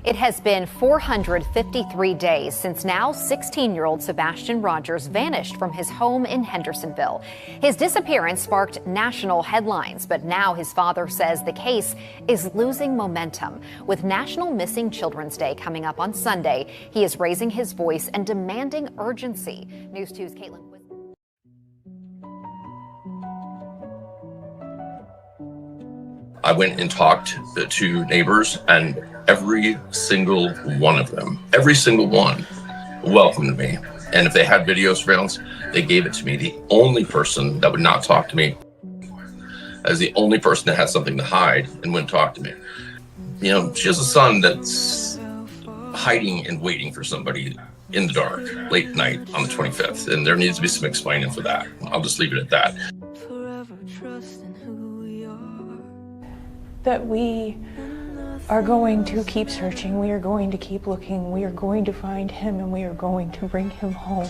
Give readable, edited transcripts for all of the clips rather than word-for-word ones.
It has been 453 days since now 16-year-old Sebastian Rogers vanished from his home in Hendersonville. His disappearance sparked national headlines, but now his father says the case is losing momentum. With National Missing Children's Day coming up on Sunday, he is raising his voice and demanding urgency. News 2's Caitlin. I went and talked to neighbors, and every single one of them, every single one, welcomed me. And if they had video surveillance, they gave it to me. The only person that would not talk to me, as the only person that had something to hide and wouldn't talk to me. You know, she has a son that's hiding and waiting for somebody in the dark, late night on the 25th. And there needs to be some explaining for that. I'll just leave it at that. That we are going to keep searching, we are going to keep looking, we are going to find him, and we are going to bring him home.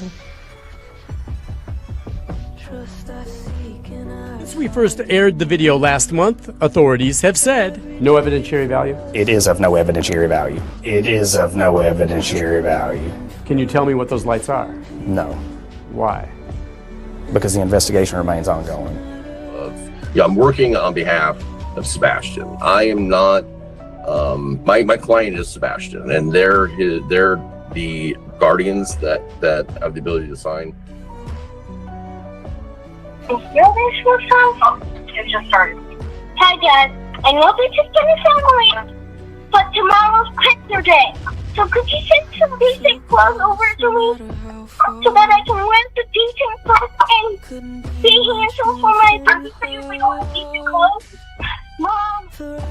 Since we first aired the video last month, authorities have said no evidentiary value. It is of no evidentiary value. It is of no evidentiary value. Can you tell me what those lights are? No. Why? Because the investigation remains ongoing. I'm working on behalf of Sebastian. I am not, my client is Sebastian, and they're the guardians that have the ability to sign. It just started. Hi Dad, I know this has been a family, but tomorrow's picture day. So could you send some decent clothes over to me so that I can wear the decent clothes and be handsome for my baby so you can wear decent clothes? Mom!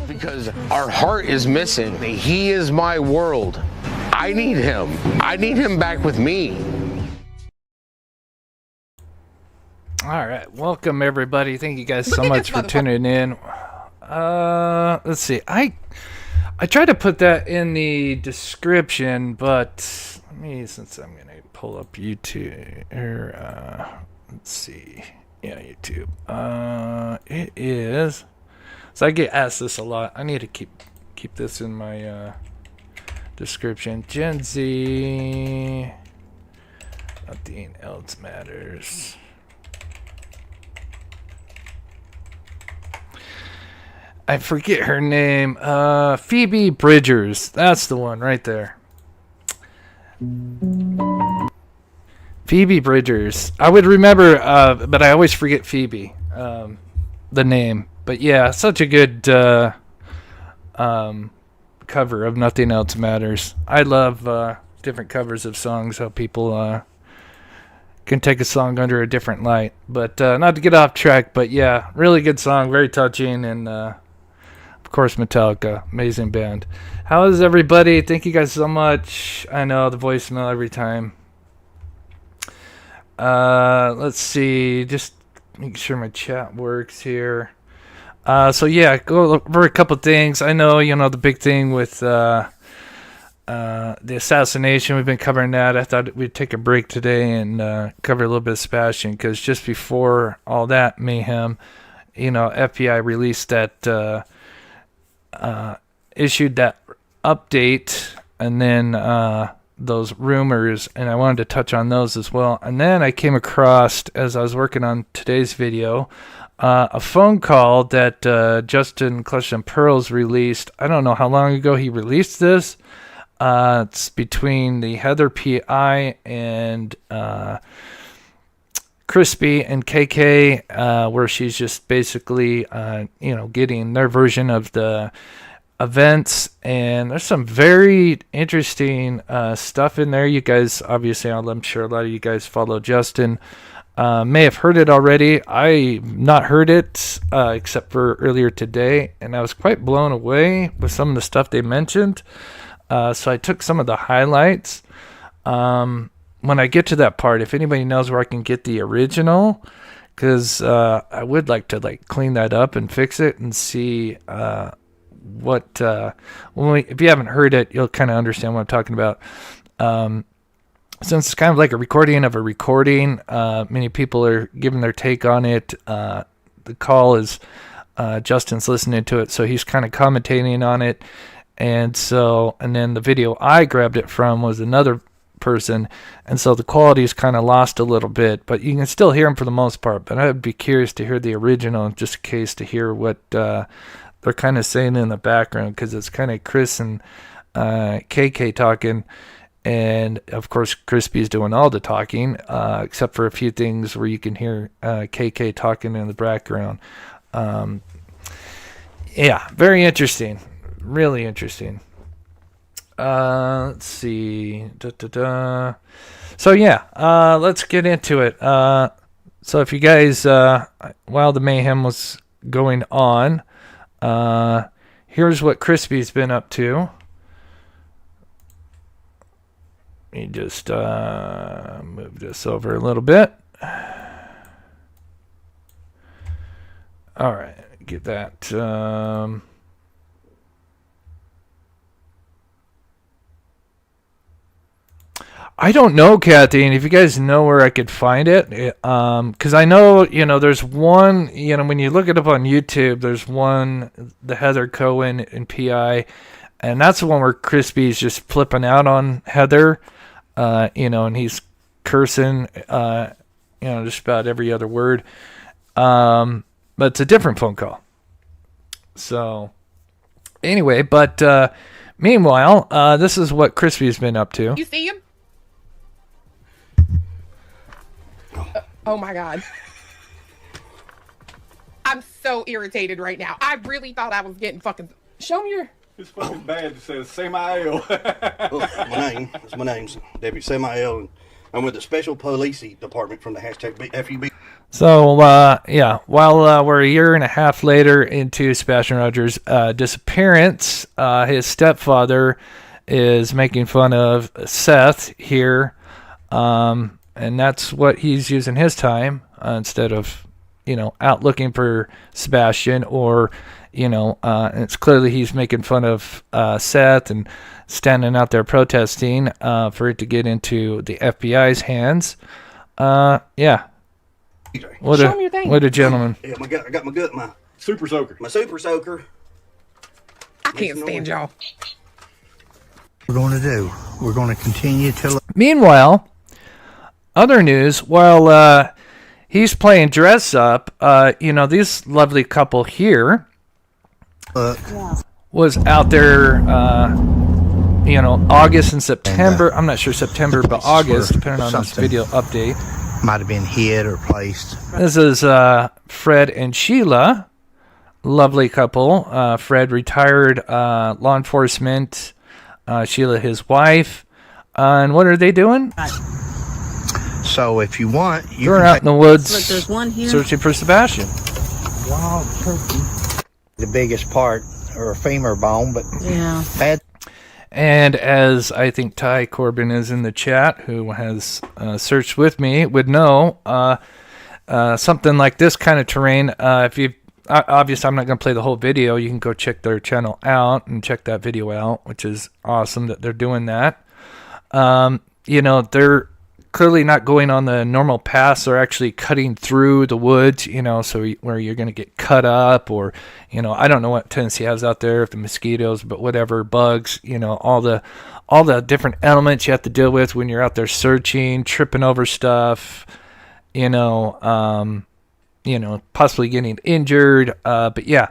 Because our heart is missing. He is my world. I need him. I need him back with me. All right, welcome everybody. Thank you guys so much for tuning in. Let's see. I tried to put that in the description, but let me, since I'm gonna pull up YouTube or let's see. Yeah, YouTube. It is. So I get asked this a lot. I need to keep this in my description. Gen Z. Nothing else matters. I forget her name. Phoebe Bridgers. That's the one right there. Phoebe Bridgers. I would remember, but I always forget Phoebe, the name. But yeah, such a good cover of Nothing Else Matters. I love different covers of songs, how people can take a song under a different light. But not to get off track, but yeah, really good song, very touching, and of course Metallica, amazing band. How is everybody? Thank you guys so much. I know the voicemail every time. Let's see, just make sure my chat works here. So yeah, go over a couple things. I know, the big thing with the assassination, we've been covering that. I thought we'd take a break today and cover a little bit of Sebastian, because just before all that mayhem, FBI released that, issued that update, and then those rumors, and I wanted to touch on those as well. And then I came across, as I was working on today's video, a phone call that Justin Clutch and Pearls released. I don't know how long ago he released this. It's between the Heather P.I. and Crispy and KK, where she's just basically, getting their version of the events. And there's some very interesting stuff in there. You guys, obviously, I'm sure a lot of you guys follow Justin. May have heard it already. I've not heard it except for earlier today, and I was quite blown away with some of the stuff they mentioned. So I took some of the highlights. When I get to that part, if anybody knows where I can get the original, because I would like to clean that up and fix it and see what. If you haven't heard it, you'll kind of understand what I'm talking about. Since it's kind of like a recording of a recording, many people are giving their take on it. The call is Justin's listening to it, so he's kind of commentating on it. And then the video I grabbed it from was another person, and so the quality is kind of lost a little bit, but you can still hear them for the most part. But I'd be curious to hear the original, just in case, to hear what they're kind of saying in the background, because it's kind of Chris and KK talking, and of course Crispy's doing all the talking, except for a few things where you can hear KK talking in the background. Yeah, very interesting, really interesting. Let's see. So yeah, let's get into it. So if you guys, while the mayhem was going on, here's what Crispy's been up to. Let me just move this over a little bit. All right, get that. I don't know, Kathy, and if you guys know where I could find it, because I know, there's one, when you look it up on YouTube, there's one, the Heather Cohen and PI, and that's the one where Crispy's just flipping out on Heather, and he's cursing, just about every other word, but it's a different phone call. So, anyway, but meanwhile, this is what Crispy's been up to. You see him? Oh my God. I'm so irritated right now. I really thought I was getting fucking... Show me your... It's fucking bad. It says Samael. That's my name. Deputy Samael. And I'm with the Special Police Department from the #FUB. So, while we're a year and a half later into Sebastian Rogers' disappearance, his stepfather is making fun of Seth here. And that's what he's using his time instead of, out looking for Sebastian, or, it's clearly he's making fun of Seth and standing out there protesting for it to get into the FBI's hands. Yeah. What a gentleman. Yeah, I got my Super Soaker. My Super Soaker. I can't stand y'all. We're going to do. We're going to continue to... Meanwhile... Other news, while he's playing dress up, this lovely couple here was out there, August and September. I'm not sure September, but August, depending on this video update. Might have been hid or placed. This is Fred and Sheila, lovely couple. Fred, retired law enforcement. Sheila, his wife. And what are they doing? So if you want, you're out in the woods. Look, there's one here. Searching for Sebastian. Wild turkey. The biggest part, or a femur bone, but yeah. Bad. And as I think Ty Corbin is in the chat, who has searched with me, would know something like this kind of terrain. If you obviously, I'm not going to play the whole video. You can go check their channel out and check that video out, which is awesome that they're doing that. They're clearly not going on the normal paths. They're actually cutting through the woods, so where you're going to get cut up, or, I don't know what Tennessee has out there, if the mosquitoes, but whatever, bugs, all the different elements you have to deal with when you're out there searching, tripping over stuff, possibly getting injured. But yeah,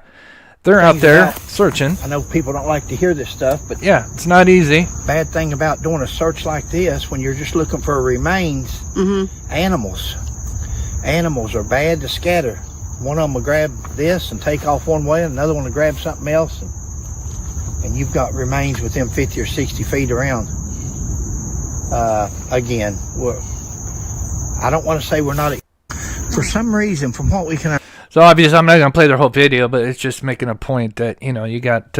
they're out there searching. I know people don't like to hear this stuff, but yeah, it's not easy. Bad thing about doing a search like this, when you're just looking for remains, animals are bad to scatter. One of them will grab this and take off one way, and another one will grab something else, and you've got remains within 50 or 60 feet around. Again, I don't want to say we're not. For some reason, from what we can... So obviously, I'm not going to play their whole video, but it's just making a point that, you got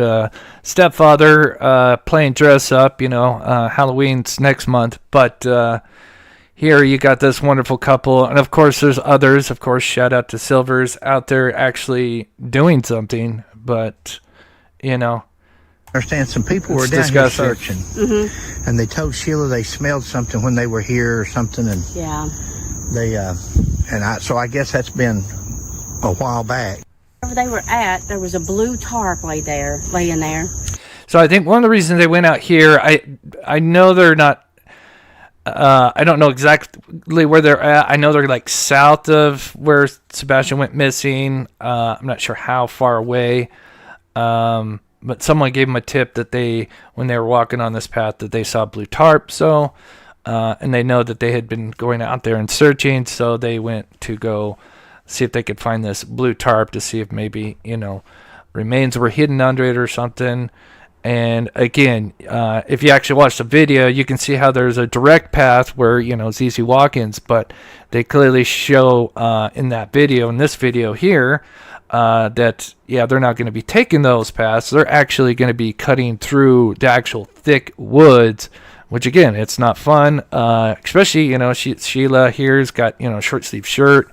stepfather playing dress up, Halloween's next month. But here you got this wonderful couple. And, of course, there's others. Of course, shout out to Silvers out there actually doing something. But, I understand some people were down here searching. And they told Sheila they smelled something when they were here or something. And yeah. So I guess that's been a while back. Wherever they were at, there was a blue tarp laying there. So I think one of the reasons they went out here, I know they're not. I don't know exactly where they're at. I know they're like south of where Sebastian went missing. I'm not sure how far away. But someone gave them a tip that when they were walking on this path, that they saw blue tarp. So, and they know that they had been going out there and searching. So they went to go see if they could find this blue tarp to see if maybe, remains were hidden under it or something. And again, if you actually watch the video, you can see how there's a direct path where, it's easy walk-ins, but they clearly show in this video here, that, they're not going to be taking those paths. They're actually going to be cutting through the actual thick woods, which again, it's not fun. Especially, Sheila here's got, short sleeve shirt,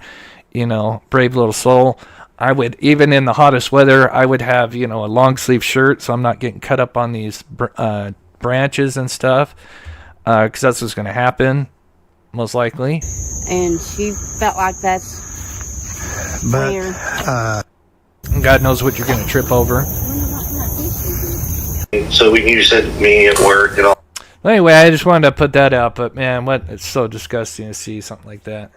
brave little soul. I would, even in the hottest weather, I would have, a long sleeve shirt so I'm not getting cut up on these branches and stuff, because that's what's going to happen, most likely. And she felt like that's where... God knows what you're going to trip over. So you said me at work and all. Anyway, I just wanted to put that out, but man, it's so disgusting to see something like that.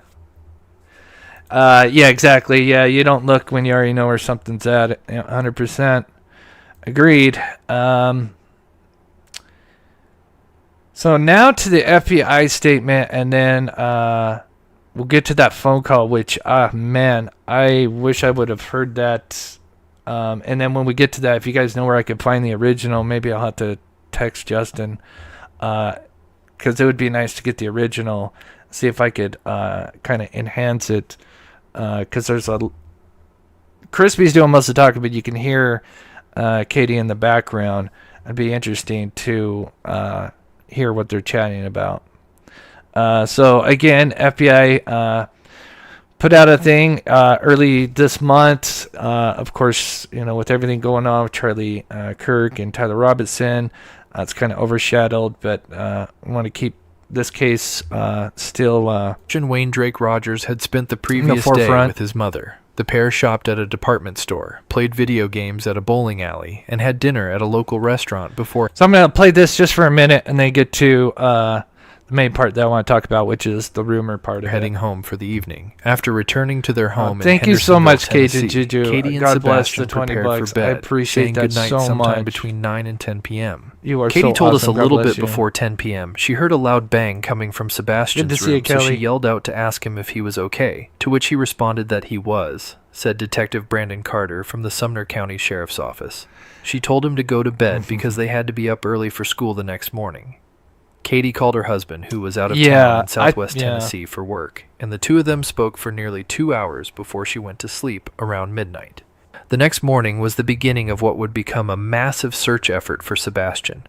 Yeah, exactly. Yeah, you don't look when you already know where something's at. 100%. Agreed. So now to the FBI statement, and then we'll get to that phone call, which, man, I wish I would have heard that. And then when we get to that, if you guys know where I could find the original, maybe I'll have to text Justin, because it would be nice to get the original, see if I could kind of enhance it. Because there's Crispy's doing most of the talking, but you can hear Katie in the background. It'd be interesting to hear what they're chatting about. So again, FBI put out a thing early this month. Of course, with everything going on with Charlie Kirk and Tyler Robinson, it's kind of overshadowed. But I want to keep this case still. Wayne Drake Rogers had spent the previous day with his mother. The pair shopped at a department store, played video games at a bowling alley, and had dinner at a local restaurant before. So I'm going to play this just for a minute and then get to the main part that I want to talk about, which is the rumor part of heading home for the evening. After returning to their home in thank you so much, Kate and Tennessee, Juju. Katie and God bless Sebastian the 20 prepared bucks. for bed, I appreciate saying that goodnight so sometime much. between 9 and 10 p.m. You are Katie so told us awesome. a little God bit bless you. before 10 p.m. She heard a loud bang coming from Sebastian's Good to see room, you, Kelly. so she yelled out to ask him if he was okay, to which he responded that he was, said Detective Brandon Carter from the Sumner County Sheriff's Office. She told him to go to bed because they had to be up early for school the next morning. Katie called her husband, who was out of town in southwest Tennessee for work, and the two of them spoke for nearly 2 hours before she went to sleep around midnight. The next morning was the beginning of what would become a massive search effort for Sebastian.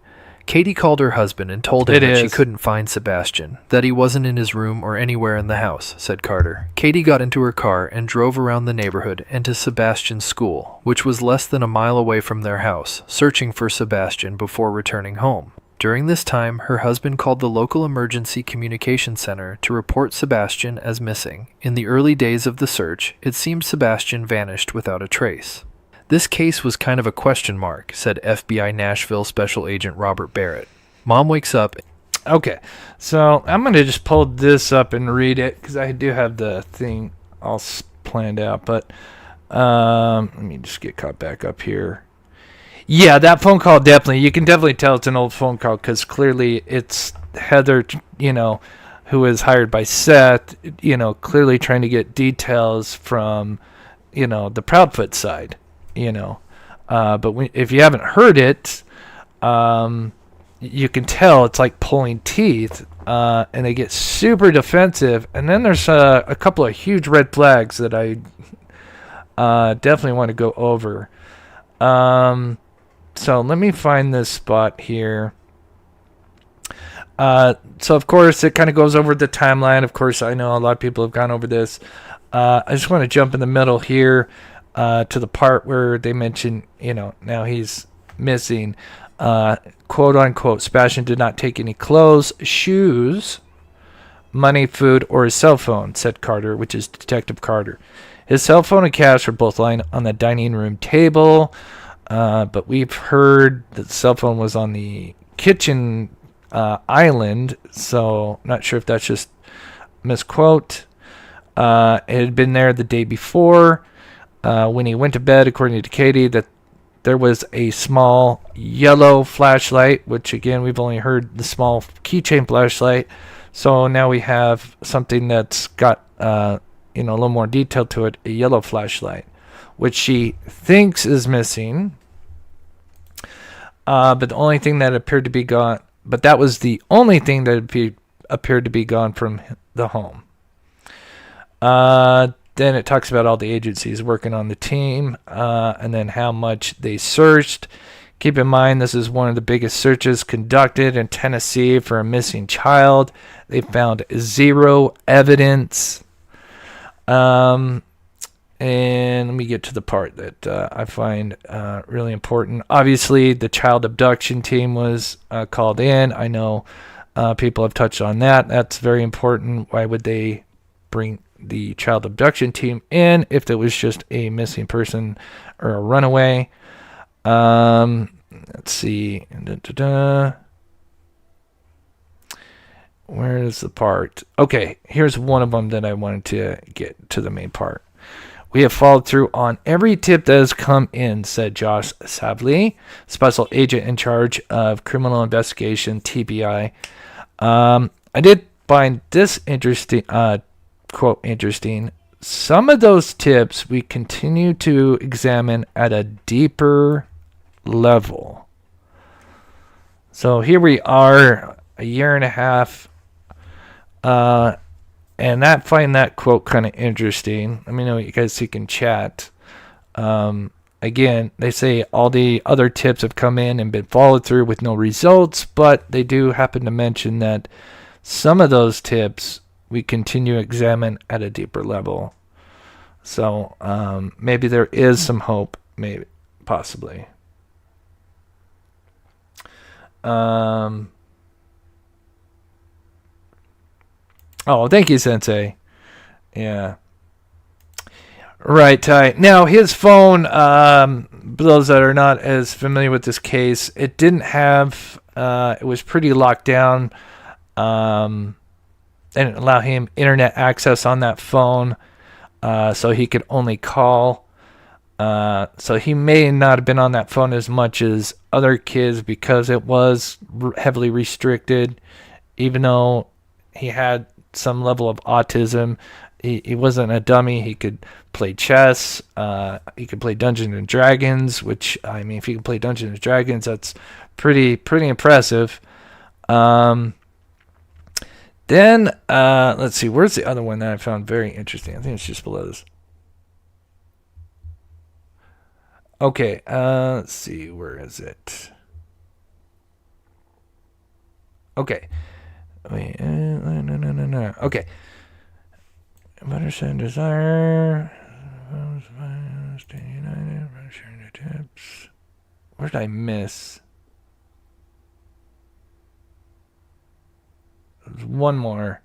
Katie called her husband and told him that she couldn't find Sebastian, that he wasn't in his room or anywhere in the house, said Carter. Katie got into her car and drove around the neighborhood and to Sebastian's school, which was less than a mile away from their house, searching for Sebastian before returning home. During this time, her husband called the local emergency communication center to report Sebastian as missing. In the early days of the search, it seemed Sebastian vanished without a trace. This case was kind of a question mark, said FBI Nashville Special Agent Robert Barrett. Mom wakes up. Okay, so I'm going to just pull this up and read it because I do have the thing all planned out. But let me just get caught back up here. Yeah, that phone call definitely. You can definitely tell it's an old phone call because clearly it's Heather, who is hired by Seth, clearly trying to get details from, the Proudfoot side, But if you haven't heard it, you can tell it's like pulling teeth, and they get super defensive. And then there's a couple of huge red flags that I definitely want to go over. So let me find this spot here. So of course it kind of goes over the timeline. Of course, I know a lot of people have gone over this. I just want to jump in the middle here to the part where they mention, now he's missing. Quote unquote, Sebastian did not take any clothes, shoes, money, food, or his cell phone, said Carter, which is Detective Carter. His cell phone and cash were both lying on the dining room table. But we've heard that the cell phone was on the kitchen island, so not sure if that's just misquote. It had been there the day before when he went to bed, according to Katie, that there was a small yellow flashlight, which again, we've only heard the small keychain flashlight. So now we have something that's got a little more detail to it, a yellow flashlight, which she thinks is missing. But the only thing that appeared to be gone, but that was the only thing that appeared to be gone from the home. Then it talks about all the agencies working on the team, and then how much they searched. Keep in mind, this is one of the biggest searches conducted in Tennessee for a missing child. They found 0 evidence. And let me get to the part that I find really important. Obviously, the child abduction team was called in. I know people have touched on that. That's very important. Why would they bring the child abduction team in if it was just a missing person or a runaway? Let's see. Where is the part? Okay, here's one of them that I wanted to get to the main part. We have followed through on every tip that has come in, said Josh Savley, special agent in charge of criminal investigation, TBI. I did find this interesting, quote, interesting. Some of those tips we continue to examine at a deeper level. So here we are, a year and a half, and I find that quote kind of interesting. Let me know what you guys think in chat. Again, they say all the other tips have come in and been followed through with no results, but they do happen to mention that some of those tips we continue to examine at a deeper level. So maybe there is some hope, maybe, possibly. Oh, thank you, Sensei. Yeah. Right, Ty. Now, his phone, those that are not as familiar with this case, it didn't have, it was pretty locked down. They didn't allow him internet access on that phone, so he could only call. So he may not have been on that phone as much as other kids because it was heavily restricted, even though he had some level of autism. He wasn't a dummy. He could play chess. He could play Dungeons and Dragons, which, I mean, if he can play Dungeons and Dragons, that's pretty impressive. Then, let's see, where's the other one that I found very interesting? I think it's just below this. Okay, let's see, where is it? Okay. Wait, no. Okay. Better desire. Stay united. Sharing the tips. Where did I miss? There's one more.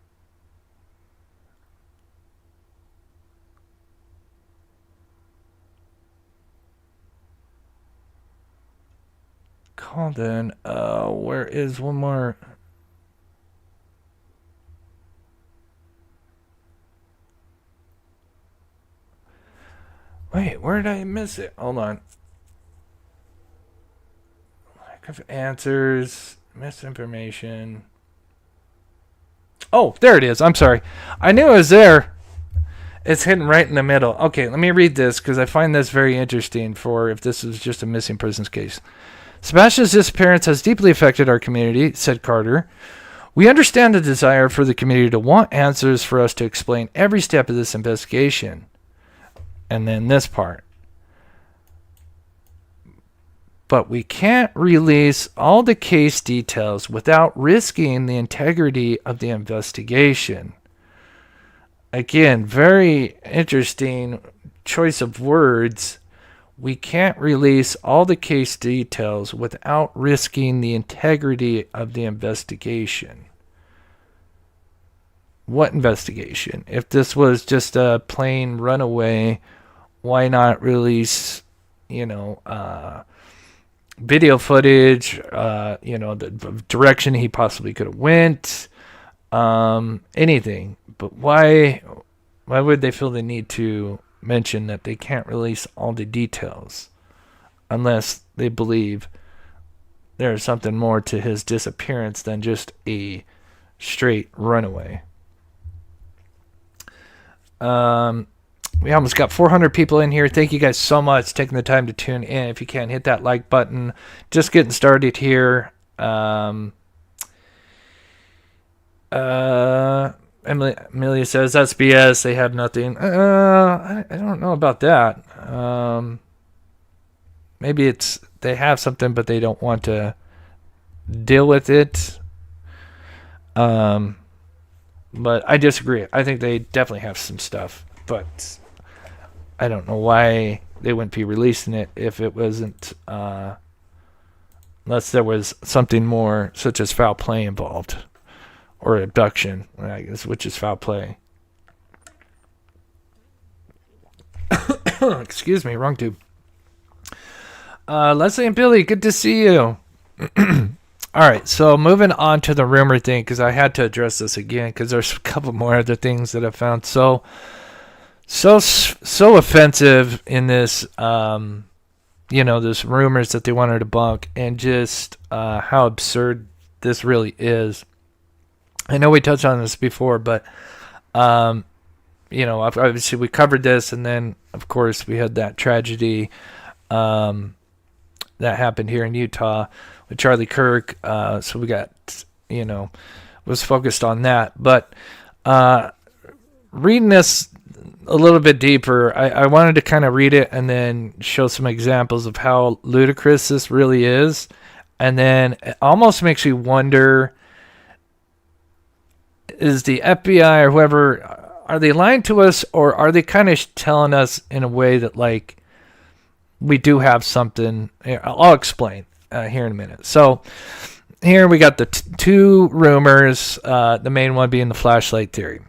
Called in. Where is one more? Wait, where did I miss it? Hold on. Lack of answers, misinformation. Oh, there it is. I'm sorry. I knew it was there. It's hidden right in the middle. Okay, let me read this because I find this very interesting for if this is just a missing persons case. Sebastian's disappearance has deeply affected our community, said Carter. We understand the desire for the community to want answers for us to explain every step of this investigation. And then this part. But we can't release all the case details without risking the integrity of the investigation. Again, very interesting choice of words. We can't release all the case details without risking the integrity of the investigation. What investigation? If this was just a plain runaway, why not release video footage, the direction he possibly could have went, anything. But why would they feel the need to mention that they can't release all the details unless they believe there's something more to his disappearance than just a straight runaway? We almost got 400 people in here. Thank you guys so much taking the time to tune in. If you can, hit that like button. Just getting started here. Amelia says that's BS. They have nothing. I don't know about that. Maybe it's they have something, but they don't want to deal with it. But I disagree. I think they definitely have some stuff, but I don't know why they wouldn't be releasing it if it wasn't, unless there was something more, such as foul play involved, or abduction, I guess, which is foul play. Excuse me, wrong tube. Leslie and Billy, good to see you. All right, so moving on to the rumor thing, because I had to address this again, because there's a couple more other things that I found so offensive in this, this rumors that they wanted to debunk, and just how absurd this really is. I know we touched on this before, but obviously we covered this, and then of course we had that tragedy that happened here in Utah with Charlie Kirk. So we got, was focused on that. But reading this a little bit deeper, I wanted to kind of read it and then show some examples of how ludicrous this really is. And then it almost makes you wonder, is the FBI or whoever, are they lying to us, or are they kind of telling us in a way that, like, we do have something? I'll explain here in a minute. So here we got the two rumors, the main one being the flashlight theory.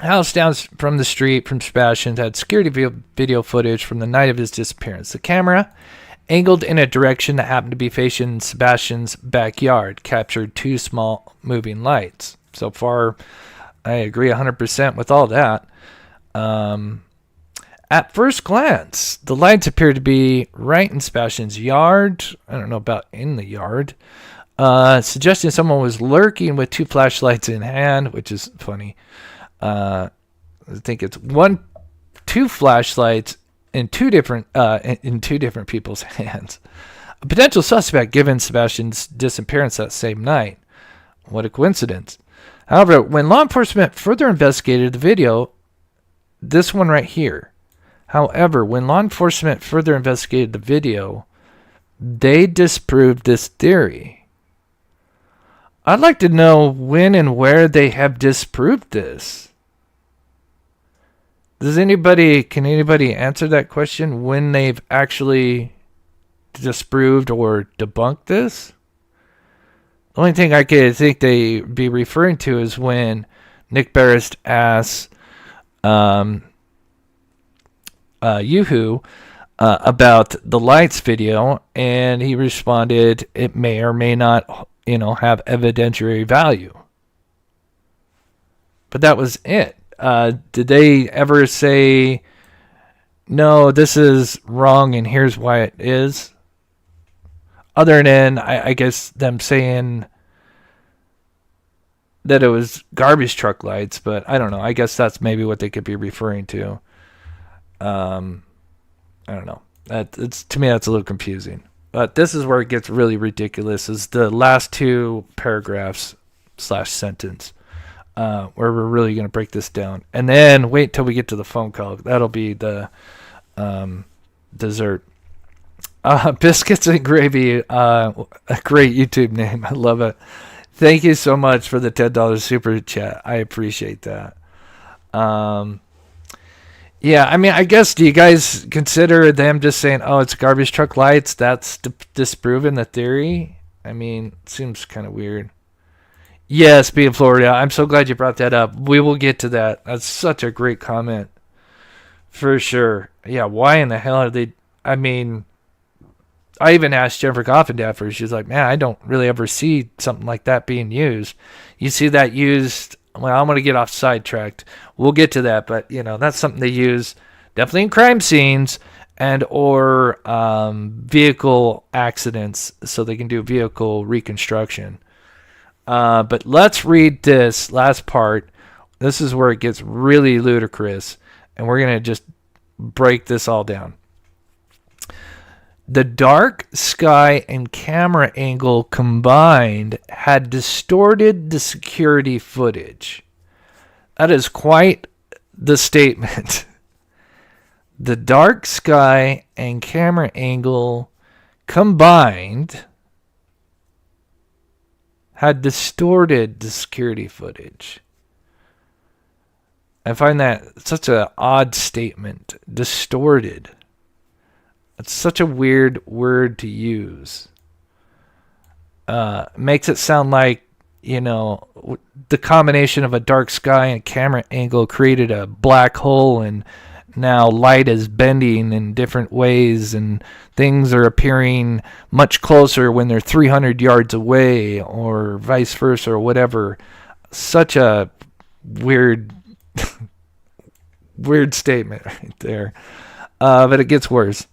House down from the street from Sebastian had security video footage from the night of his disappearance. The camera, angled in a direction that happened to be facing Sebastian's backyard, captured two small moving lights. So far, I agree 100% with all that. At first glance, the lights appear to be right in Sebastian's yard. I don't know about in the yard. Suggesting someone was lurking with two flashlights in hand, which is funny. I think it's two flashlights in two different people's hands. A potential suspect given Sebastian's disappearance that same night. What a coincidence. However, when law enforcement further investigated the video, this one right here. However, when law enforcement further investigated the video, they disproved this theory. I'd like to know when and where they have disproved this. Can anybody answer that question? When they've actually disproved or debunked this? The only thing I could think they be referring to is when Nick Barris asked Yoo-Hoo about the lights video, and he responded, it may or may not, have evidentiary value. But that was it. Did they ever say, no, this is wrong and here's why it is? Other than, I guess, them saying that it was garbage truck lights, but I don't know. I guess that's maybe what they could be referring to. I don't know. To me, that's a little confusing. But this is where it gets really ridiculous, is the last two paragraphs / sentence, where we're really going to break this down. And then wait till we get to the phone call. That'll be the dessert. Biscuits and Gravy, a great YouTube name. I love it. Thank you so much for the $10 super chat. I appreciate that. Yeah, I mean, I guess, do you guys consider them just saying, oh, it's garbage truck lights, that's disproving the theory? I mean, it seems kind of weird. Yes, be in Florida. I'm so glad you brought that up. We will get to that. That's such a great comment. For sure. Yeah, why in the hell are they... I mean, I even asked Jennifer Goffendaffer. She's like, man, I don't really ever see something like that being used. You see that used. Well, I'm going to get off sidetracked. We'll get to that. But, that's something they use definitely in crime scenes and or vehicle accidents so they can do vehicle reconstruction. But let's read this last part. This is where it gets really ludicrous. And we're going to just break this all down. The dark sky and camera angle combined had distorted the security footage. That is quite the statement. The dark sky and camera angle combined had distorted the security footage. I find that such an odd statement. Distorted. It's such a weird word to use. Makes it sound like, the combination of a dark sky and camera angle created a black hole, and now light is bending in different ways, and things are appearing much closer when they're 300 yards away, or vice versa, or whatever. Such a weird, weird statement right there. But it gets worse.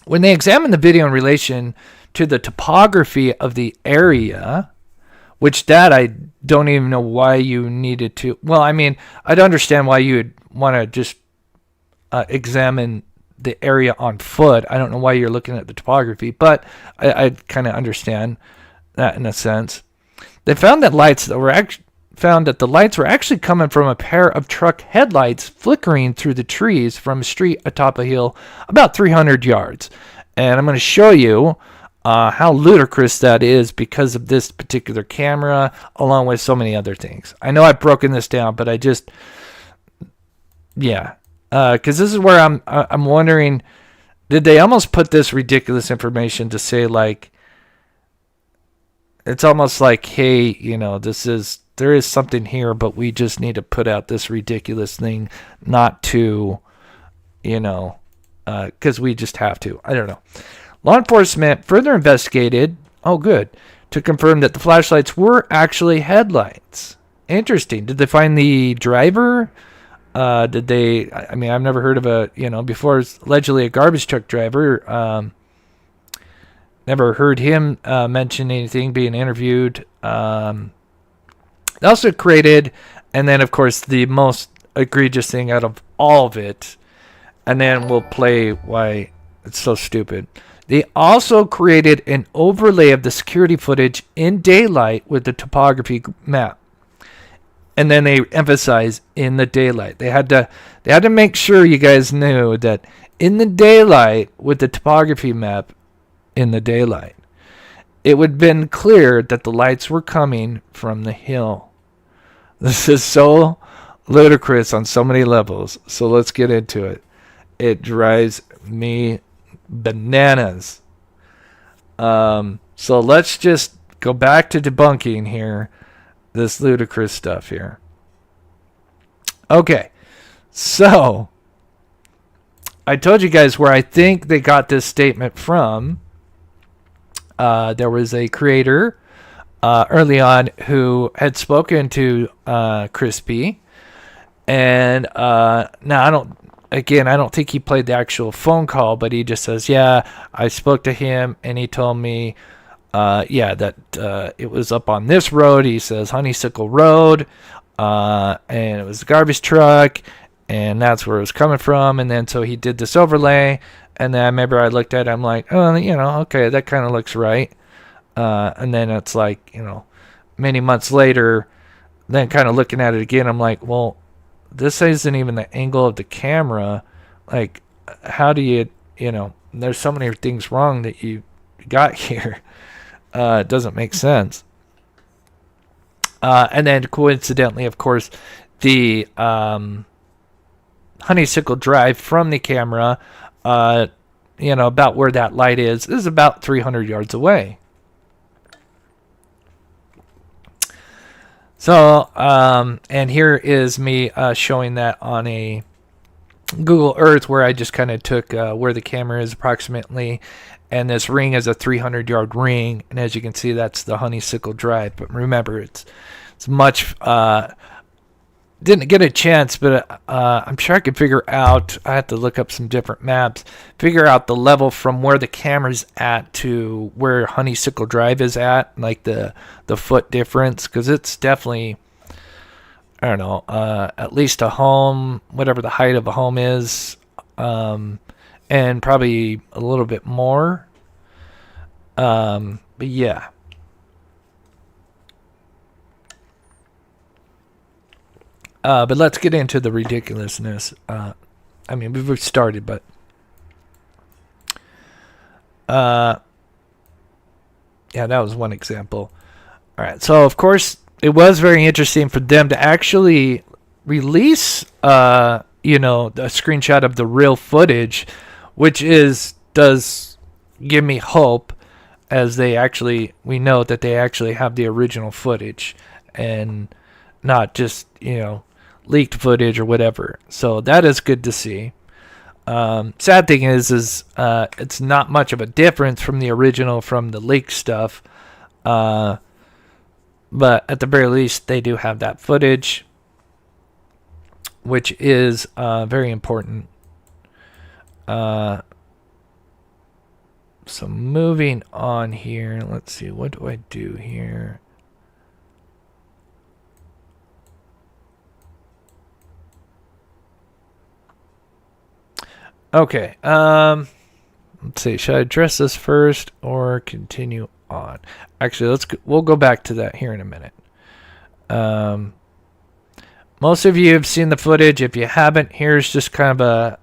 When they examined the video in relation to the topography of the area, which that I don't even know why you needed to. Well, I mean, I'd understand why you would want to just examine the area on foot. I don't know why you're looking at the topography, but I kind of understand that in a sense. They found that the lights were actually coming from a pair of truck headlights flickering through the trees from a street atop a hill about 300 yards. And I'm going to show you how ludicrous that is because of this particular camera, along with so many other things. I know I've broken this down, but because this is where I'm wondering, did they almost put this ridiculous information to say, like, it's almost like, hey, there is something here, but we just need to put out this ridiculous thing, not to, because we just have to. I don't know. Law enforcement further investigated, to confirm that the flashlights were actually headlights. Interesting. Did they find the driver? I've never heard of before, allegedly a garbage truck driver. Never heard him mention anything, being interviewed. Also created, and then of course the most egregious thing out of all of it, and then we'll play why it's so stupid. They also created an overlay of the security footage in daylight with the topography map, and then they emphasize in the daylight. They had to make sure you guys knew that in the daylight with the topography map in the daylight, it would have been clear that the lights were coming from the hill. This is so ludicrous on so many levels. So let's get into it. It drives me bananas. So let's just go back to debunking here. This ludicrous stuff here. Okay. So I told you guys where I think they got this statement from. There was a creator early on who had spoken to Crispy, and now I don't think he played the actual phone call, but he just says, yeah, I spoke to him and he told me that it was up on this road. He says Honeysuckle Road, and it was a garbage truck, and that's where it was coming from. And then so he did this overlay, and then I remember I looked at it, I'm like, oh, okay, that kind of looks right. And then it's like, many months later, then kind of looking at it again, I'm like, well, this isn't even the angle of the camera. Like, how do you, there's so many things wrong that you got here. It doesn't make sense. And then coincidentally, of course, the Honeysuckle Drive from the camera, about where that light is about 300 yards away. So, and here is me showing that on a Google Earth, where I just kind of took where the camera is approximately, and this ring is a 300-yard ring, and as you can see, that's the Honeysuckle Drive. But remember, it's much. Didn't get a chance, but I'm sure I could figure out. I have to look up some different maps, figure out the level from where the camera's at to where Honeysuckle Drive is at, like the foot difference, because it's definitely, I don't know, at least a home, whatever the height of a home is, and probably a little bit more. But yeah. But let's get into the ridiculousness. I mean, we've started, but yeah, that was one example. All right, so of course it was very interesting for them to actually release, a screenshot of the real footage, which does give me hope, as we know that they actually have the original footage and not just, leaked footage or whatever. So that is good to see. Sad thing is it's not much of a difference from the original, from the leaked stuff. But at the very least, they do have that footage, which is very important. So moving on here, let's see, what do I do here? Okay, let's see, should I address this first or continue on? Actually, we'll go back to that here in a minute. Most of you have seen the footage. If you haven't, here's just kind of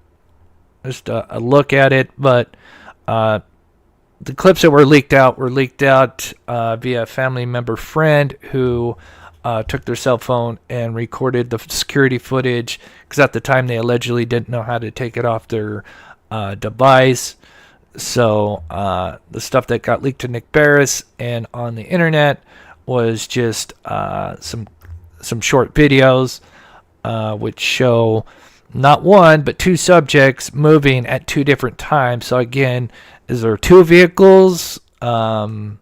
a look at it, but the clips that were leaked out via a family member friend who took their cell phone and recorded the security footage, because at the time they allegedly didn't know how to take it off their device. So the stuff that got leaked to Nick Barris and on the internet was just some short videos which show not one but two subjects moving at two different times. So again, is there two vehicles? Because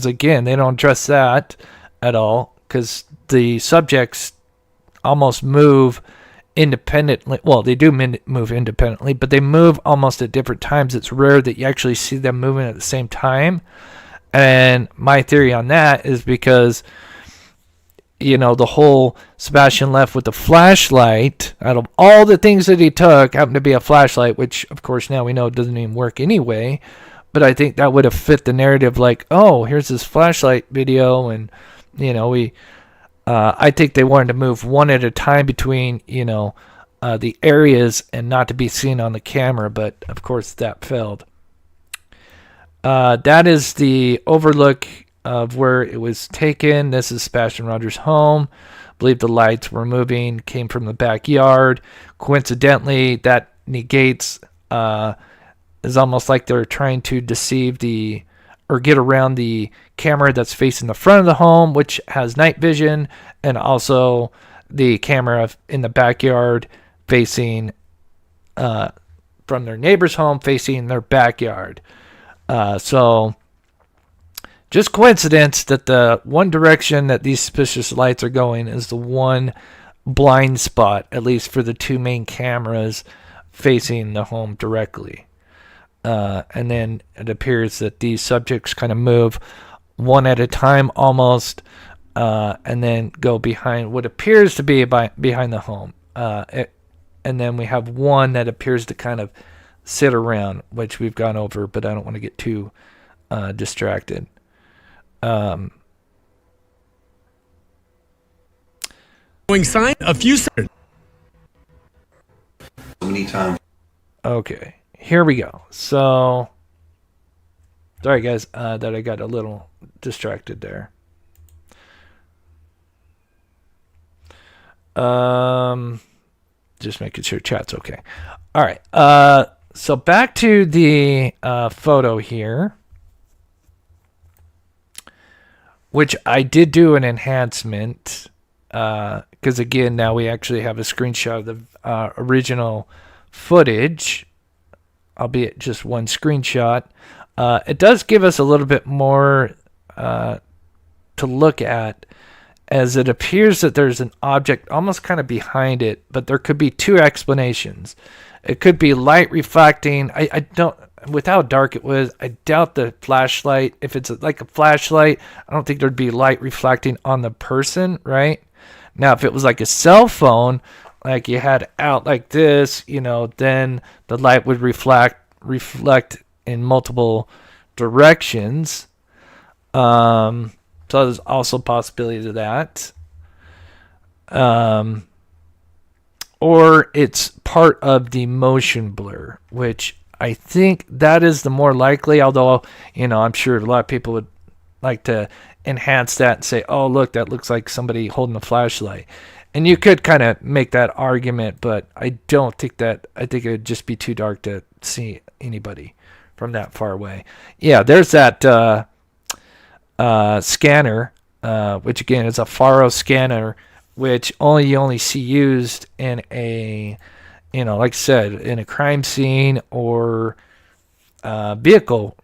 again, they don't address that at all, because the subjects almost move independently. Well, they do move independently, but they move almost at different times. It's rare that you actually see them moving at the same time. And my theory on that is because, the whole Sebastian left with the flashlight, out of all the things that he took, happened to be a flashlight, which of course now we know doesn't even work anyway. But I think that would have fit the narrative, like, oh, here's this flashlight video, and I think they wanted to move one at a time between, the areas and not to be seen on the camera, but of course that failed. That is the overlook of where it was taken. This is Sebastian Rogers' home. I believe the lights were moving, came from the backyard. Coincidentally, that negates, is almost like they're trying to deceive or get around the camera that's facing the front of the home, which has night vision, and also the camera in the backyard facing from their neighbor's home facing their backyard. So just coincidence that the one direction that these suspicious lights are going is the one blind spot, at least for the two main cameras facing the home directly. And then it appears that these subjects kind of move one at a time almost, and then go behind what appears to be behind the home. And then we have one that appears to kind of sit around, which we've gone over, but I don't want to get too distracted. Sign a few seconds. So many times. Okay, here we go. So, sorry guys, that I got a little distracted there. Just making sure chat's okay. All right. So back to the photo here, which I did do an enhancement because again, now we actually have a screenshot of the original footage, albeit just one screenshot. It does give us a little bit more to look at, as it appears that there's an object almost kind of behind it, but there could be two explanations. It could be light reflecting. I don't, with how dark it was, I doubt the flashlight. If it's like a flashlight, I don't think there'd be light reflecting on the person, right? Now, if it was like a cell phone, like you had out like this, then the light would reflect in multiple directions. So there's also possibilities of that. Or it's part of the motion blur, which I think that is the more likely, although, I'm sure a lot of people would like to enhance that and say, oh, look, that looks like somebody holding a flashlight. And you could kind of make that argument, but I don't think that, I think it would just be too dark to see anybody from that far away. Yeah, there's that scanner, which again is a Faro scanner, which you only see used in a, like I said, in a crime scene or vehicle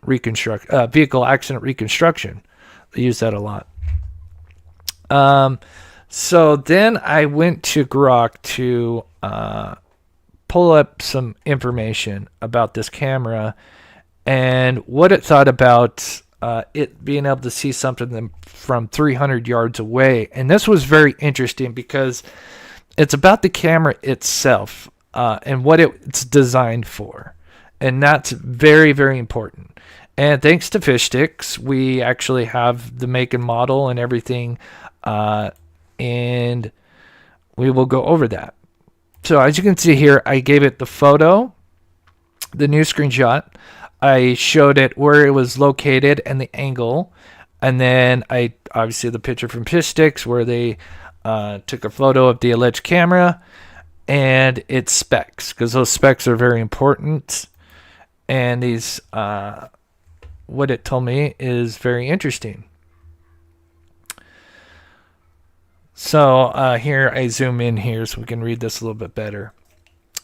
accident reconstruction. They use that a lot. So then I went to Grok to pull up some information about this camera and what it thought about it being able to see something from 300 yards away. And this was very interesting because it's about the camera itself and what it's designed for. And that's very, very important. And thanks to Fish Sticks, we actually have the make and model and everything. And we will go over that. So as you can see here, I gave it the photo, the new screenshot. I showed it where it was located and the angle. And then I obviously the picture from Fish Sticks where they took a photo of the alleged camera and its specs, because those specs are very important. And these, what it told me is very interesting. So here I zoom in here so we can read this a little bit better.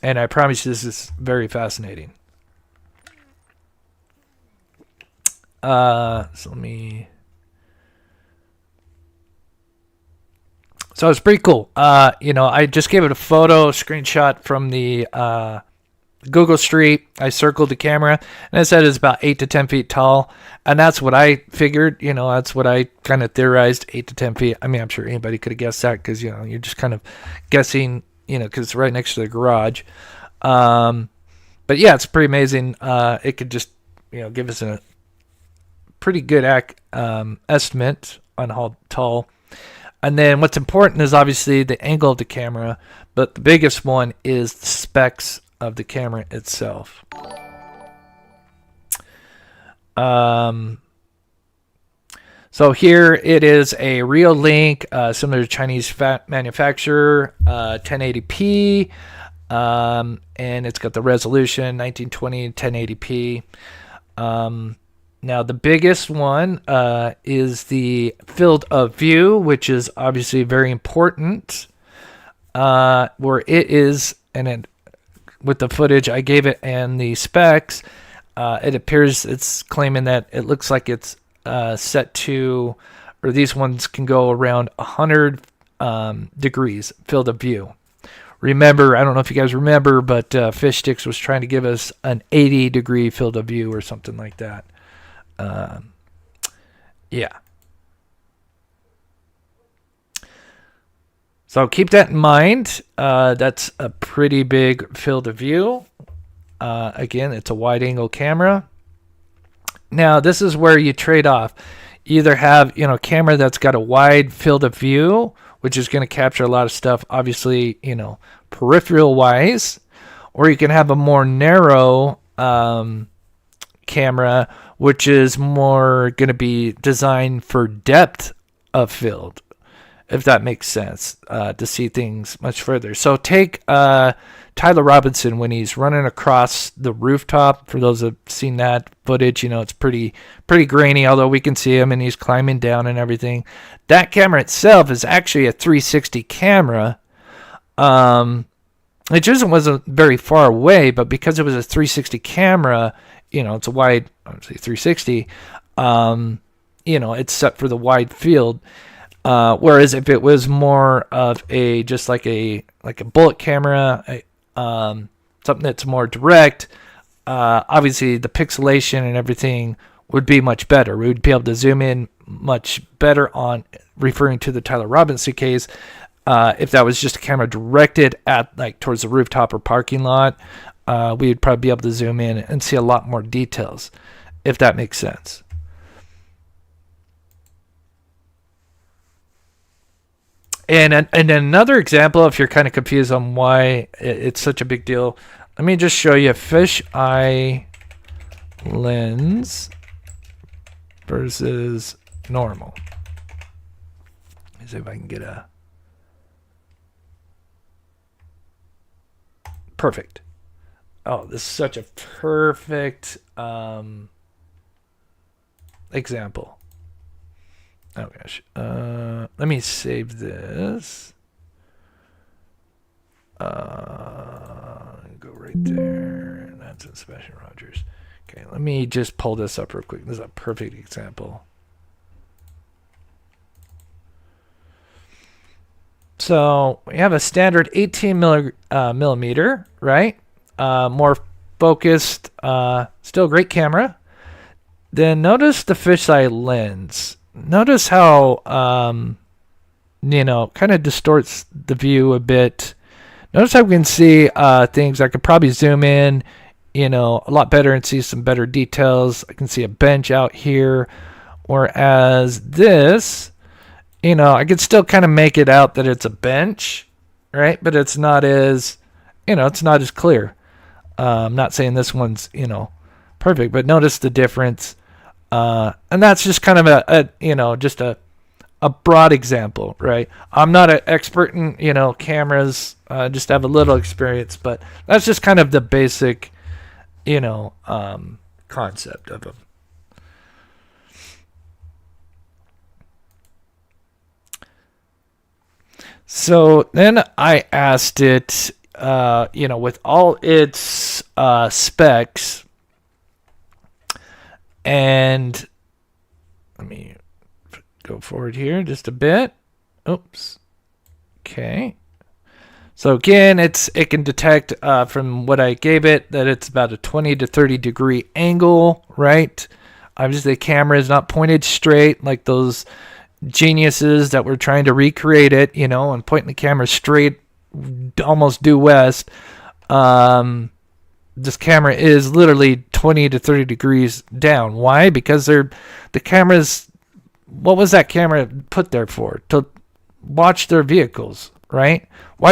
And I promise you this is very fascinating. So it's pretty cool. I just gave it a photo screenshot from the Google Street. I circled the camera and it said it's about 8 to 10 feet tall. And that's what I figured, that's what I kind of theorized, 8 to 10 feet. I mean, I'm sure anybody could have guessed that because, you're just kind of guessing, because it's right next to the garage. But yeah, it's pretty amazing. It could just, give us a pretty good estimate on how tall. And then what's important is obviously the angle of the camera, but the biggest one is the specs of the camera itself. So here it is a real link, similar to Chinese manufacturer, 1080p, and it's got the resolution 1920 1080p. Now the biggest one is the field of view, which is obviously very important, where it is, and with the footage I gave it and the specs, it appears it's claiming that it looks like it's set to, or these ones can go around 100 degrees field of view. Remember, I don't know if you guys remember, but Fish Sticks was trying to give us an 80 degree field of view or something like that. Yeah. So keep that in mind. That's a pretty big field of view. Again, it's a wide angle camera. Now, this is where you trade off. You either have, a camera that's got a wide field of view, which is going to capture a lot of stuff, obviously, peripheral wise, or you can have a more narrow camera, which is more going to be designed for depth of field. if that makes sense, to see things much further. So take Tyler Robinson when he's running across the rooftop. For those who've seen that footage, it's pretty grainy, although we can see him and he's climbing down and everything. That camera itself is actually a 360 camera. It just wasn't very far away, but because it was a 360 camera, it's a wide, obviously 360, it's set for the wide field. Whereas if it was more of just like a bullet camera, something that's more direct, obviously the pixelation and everything would be much better. We would be able to zoom in much better on, referring to the Tyler Robinson case. If that was just a camera directed at towards the rooftop or parking lot, we would probably be able to zoom in and see a lot more details, if that makes sense. And another example, if you're kind of confused on why it's such a big deal, let me just show you fisheye lens versus normal. Let me see if I can get a perfect. Oh, this is such a perfect example. Oh gosh. Let me save this. Go right there. That's in Sebastian Rogers. Okay, let me just pull this up real quick. This is a perfect example. So we have a standard 18 millimeter, right? More focused, still a great camera. Then notice the fisheye lens. Notice how, kind of distorts the view a bit. Notice how we can see things. I could probably zoom in, a lot better and see some better details. I can see a bench out here. Whereas this, I could still kind of make it out that it's a bench, right? But it's not as, it's not as clear. I'm not saying this one's, perfect, but notice the difference. And that's just kind of a broad example, right? I'm not an expert in, cameras, just have a little experience, but that's just kind of the basic, concept of them. So then I asked it, with all its specs, and let me go forward here just a bit. Oops. Okay. So again, it can detect from what I gave it that it's about a 20 to 30 degree angle, right? Obviously the camera is not pointed straight like those geniuses that were trying to recreate it, and pointing the camera straight, almost due west. This camera is literally 20 to 30 degrees down. Why? Because the cameras, what was that camera put there for? To watch their vehicles, right? Why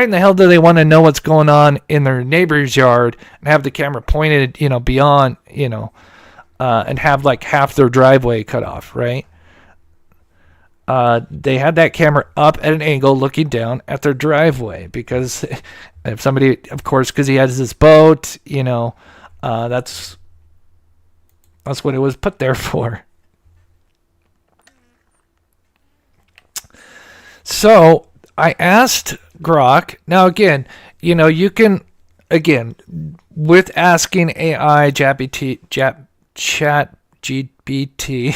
in the hell do they want to know what's going on in their neighbor's yard and have the camera pointed, beyond, and have like half their driveway cut off, right? They had that camera up at an angle looking down at their driveway because if somebody, of course, because he has this boat, that's what it was put there for. So I asked Grok. Now again, you can, with asking AI chat GPT.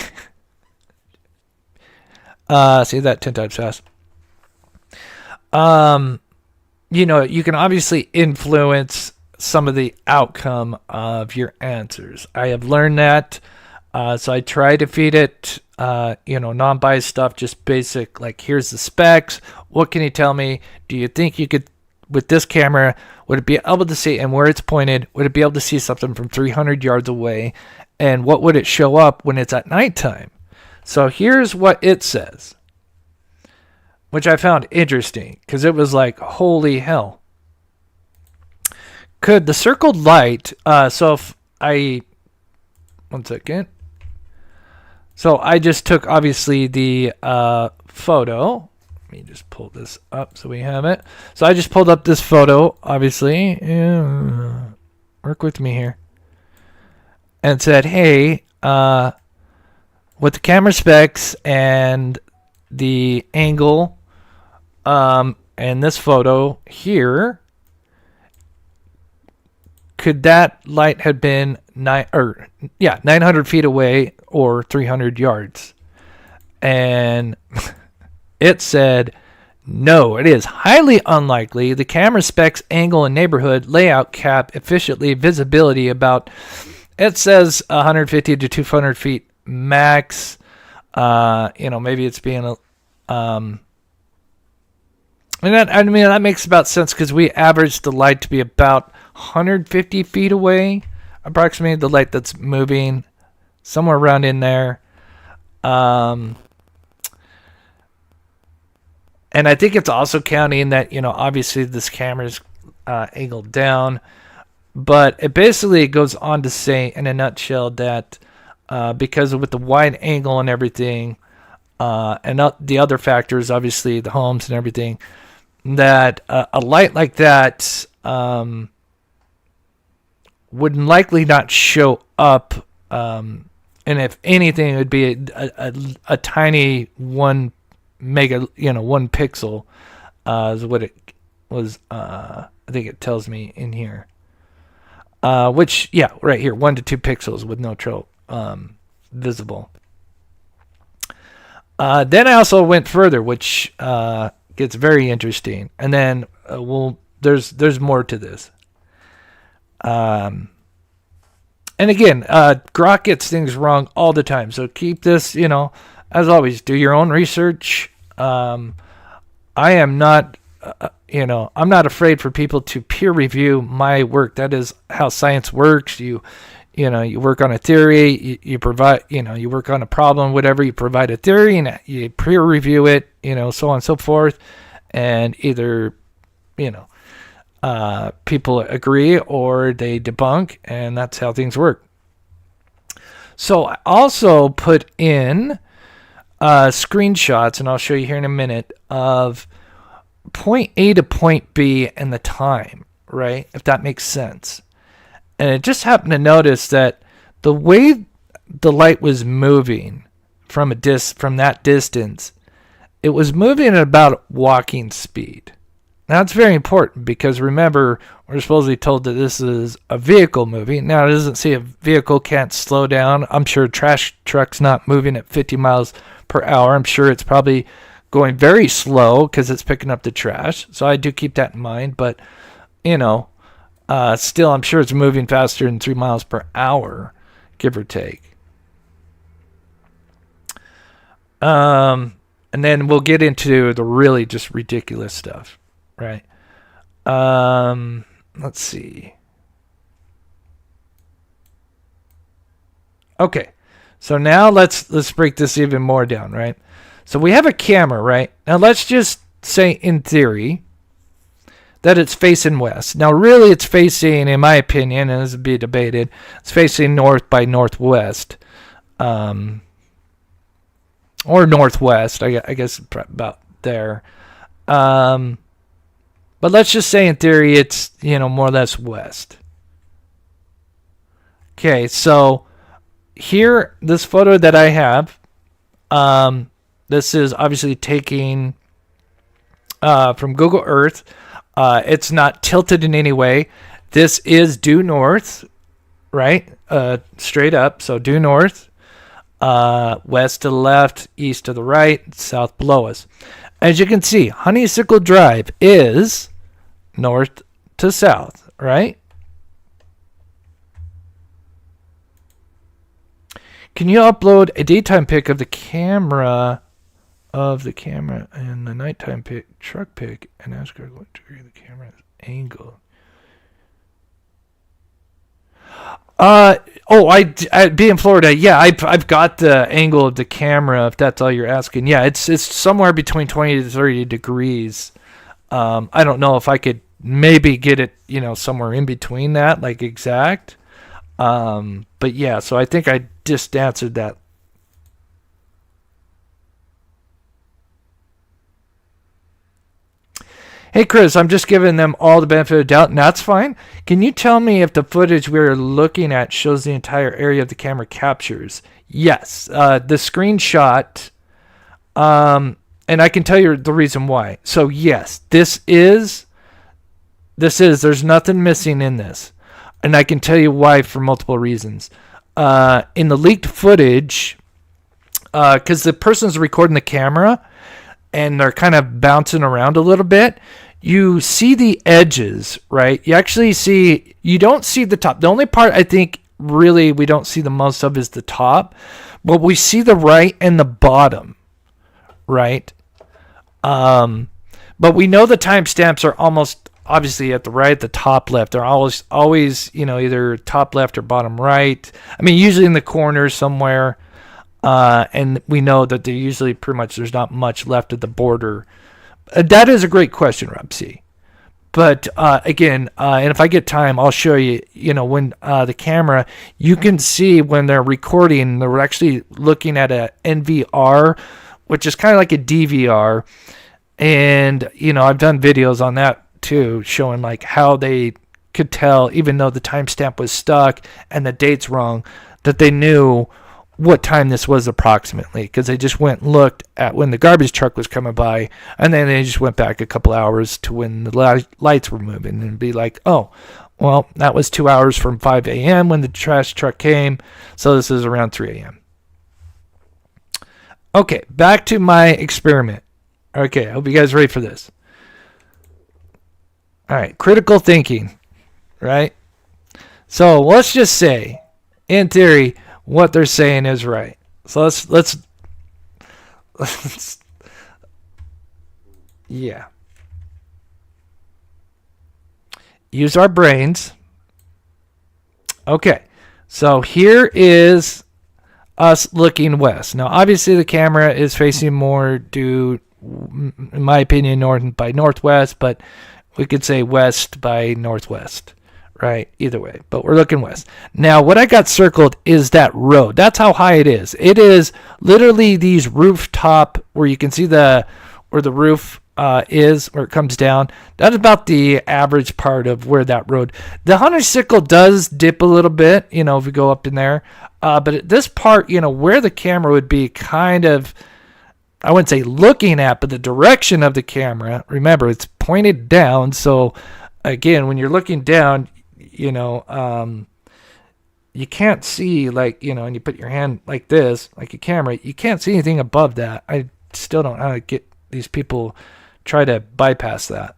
Say that 10 times fast. You can obviously influence some of the outcome of your answers. I have learned that. So I try to feed it, non-biased stuff, just basic, like, here's the specs. What can you tell me? Do you think you could, with this camera, would it be able to see, and where it's pointed, would it be able to see something from 300 yards away? And what would it show up when it's at nighttime? So here's what it says, which I found interesting because it was like, holy hell. Could the circled light, one second. So I just took, obviously, the photo, Let me just pull this up so we have it. So I just pulled up this photo, obviously. Work with me here. And said, hey, with the camera specs and the angle and this photo here, could that light have been 900 feet away or 300 yards? And it said, no, it is highly unlikely. The camera specs, angle, and neighborhood layout cap efficiently visibility about, it says 150 to 200 feet max. Maybe it's being and that makes about sense because we averaged the light to be about 150 feet away, approximately the light that's moving, somewhere around in there. And I think it's also counting that, obviously this camera's angled down. But it basically goes on to say, in a nutshell, that because with the wide angle and everything, and the other factors, obviously the homes and everything, that a light like that would likely not show up. And if anything, it would be a tiny 1 pixel is what it was. I think it tells me in here. Which, yeah, right here, 1 to 2 pixels with no trail visible. Then I also went further, which gets very interesting. And then there's more to this. And again, Grok gets things wrong all the time. So keep this, as always, do your own research. I am not, I'm not afraid for people to peer review my work. That is how science works. You work on a theory, you provide, you work on a problem, whatever, you provide a theory and you peer review it, so on and so forth. And either, people agree or they debunk, and that's how things work. So I also put in screenshots, and I'll show you here in a minute, of point A to point B and the time, right? If that makes sense. And it just happened to notice that the way the light was moving from that distance, it was moving at about walking speed. Now, it's very important because remember, we're supposedly told that this is a vehicle moving. Now, it doesn't say a vehicle can't slow down. I'm sure a trash truck's not moving at 50 miles per hour. I'm sure it's probably going very slow because it's picking up the trash. So I do keep that in mind. But, still, I'm sure it's moving faster than 3 miles per hour, give or take. And then we'll get into the really just ridiculous stuff. Right. Let's see. Okay. So now let's break this even more down, right? So we have a camera, right? Now let's just say in theory that it's facing west. Now really it's facing, in my opinion, and this will be debated, it's facing north by northwest. Or northwest, I guess about there. But let's just say in theory it's, more or less west. Okay, so here, this photo that I have, this is obviously taking from Google Earth. It's not tilted in any way. This is due north, right? Straight up, so due north. West to the left, east to the right, south below us. As you can see, Honeysuckle Drive is north to south, right? Can you upload a daytime pic of the camera and the nighttime truck pic and ask her what degree the camera is angled? I'd be in Florida. Yeah, I've got the angle of the camera, if that's all you're asking. Yeah, it's somewhere between 20 to 30 degrees. I don't know if I could maybe get it, somewhere in between that, like exact. But yeah, so I think I just answered that. Hey, Chris, I'm just giving them all the benefit of the doubt, and that's fine. Can you tell me if the footage we're looking at shows the entire area of the camera captures? Yes. The screenshot, and I can tell you the reason why. So, yes, this is, there's nothing missing in this. And I can tell you why for multiple reasons. In the leaked footage, because the person's recording the camera, and they're kind of bouncing around a little bit, you see the edges, right? You actually see, you don't see the top. The only part I think really we don't see the most of is the top, but we see the right and the bottom, right? But we know the timestamps are almost obviously at the right, the top left. They're always, you know, either top left or bottom right. I mean, usually in the corner somewhere. And we know that they're usually pretty much, there's not much left of the border. That is a great question, Rob C. But again, and if I get time, I'll show you, you know, when the camera, you can see when they're recording, they're actually looking at a NVR, which is kind of like a DVR. And, you know, I've done videos on that too, showing like how they could tell, even though the timestamp was stuck and the date's wrong, that they knew what time this was approximately, because they just went and looked at when the garbage truck was coming by, and then they just went back a couple hours to when the lights were moving and be like, oh, well, that was 2 hours from 5 a.m. when the trash truck came, so this is around 3 a.m. Okay, back to my experiment. Okay, I hope you guys are ready for this. All right, critical thinking, right? So let's just say, in theory, what they're saying is right. So let's yeah. Use our brains. Okay. So here is us looking west. Now obviously the camera is facing more due, in my opinion, north by northwest, but we could say west by northwest. Right, either way, but we're looking west. Now, what I got circled is that road. That's how high it is. It is literally these rooftop where you can see where the roof is, where it comes down. That's about the average part of where that road. The honeysuckle does dip a little bit, you know, if we go up in there. But at this part, you know, where the camera would be kind of, I wouldn't say looking at, but the direction of the camera. Remember, it's pointed down. So again, when you're looking down, you know, you can't see, like, you know, and you put your hand like this, like a camera, you can't see anything above that. I still don't know how to get these people try to bypass that.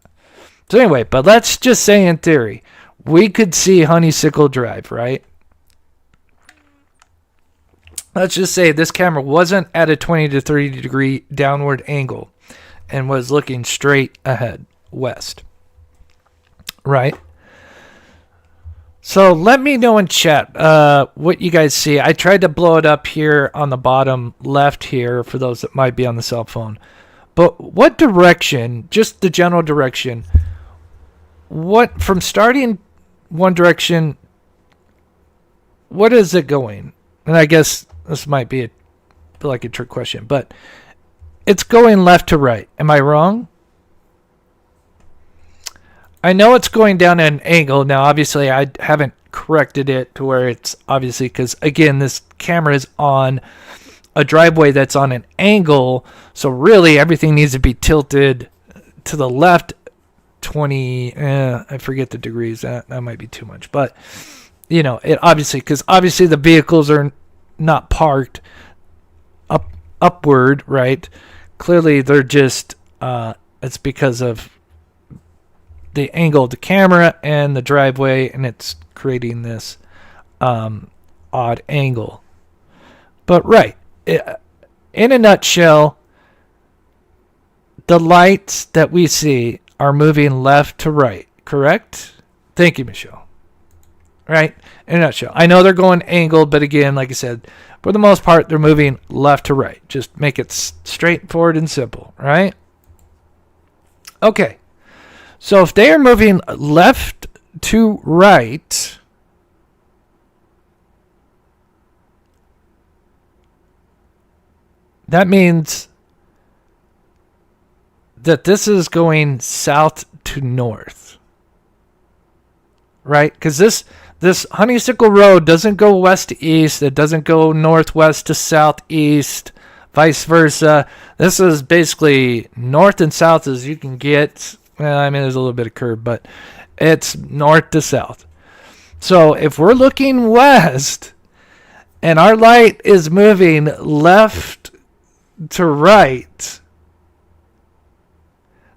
So anyway, but let's just say in theory, we could see Honeysuckle Drive, right? Let's just say this camera wasn't at a 20 to 30 degree downward angle and was looking straight ahead, west, right? So let me know in chat what you guys see. I tried to blow it up here on the bottom left here for those that might be on the cell phone. But what direction, just the general direction, what from starting one direction, what is it going? And I guess this might be like a trick question, but it's going left to right. Am I wrong? I know it's going down at an angle. Now, obviously, I haven't corrected it to where it's obviously, because, again, this camera is on a driveway that's on an angle. So, really, everything needs to be tilted to the left 20, I forget the degrees. That might be too much. But, you know, it obviously, because obviously the vehicles are not parked upward, right? Clearly, they're just, it's because of the angle of the camera and the driveway, and it's creating this odd angle. But right, in a nutshell, the lights that we see are moving left to right, correct? Thank you, Michelle. Right, in a nutshell. I know they're going angled, but again, like I said, for the most part, they're moving left to right. Just make it straightforward and simple, right? Okay. So if they are moving left to right, that means that this is going south to north, right? Because this Honeysuckle Road doesn't go west to east. It doesn't go northwest to southeast, vice versa. This is basically north and south as you can get. Well, I mean, there's a little bit of curve, but it's north to south. So if we're looking west and our light is moving left to right,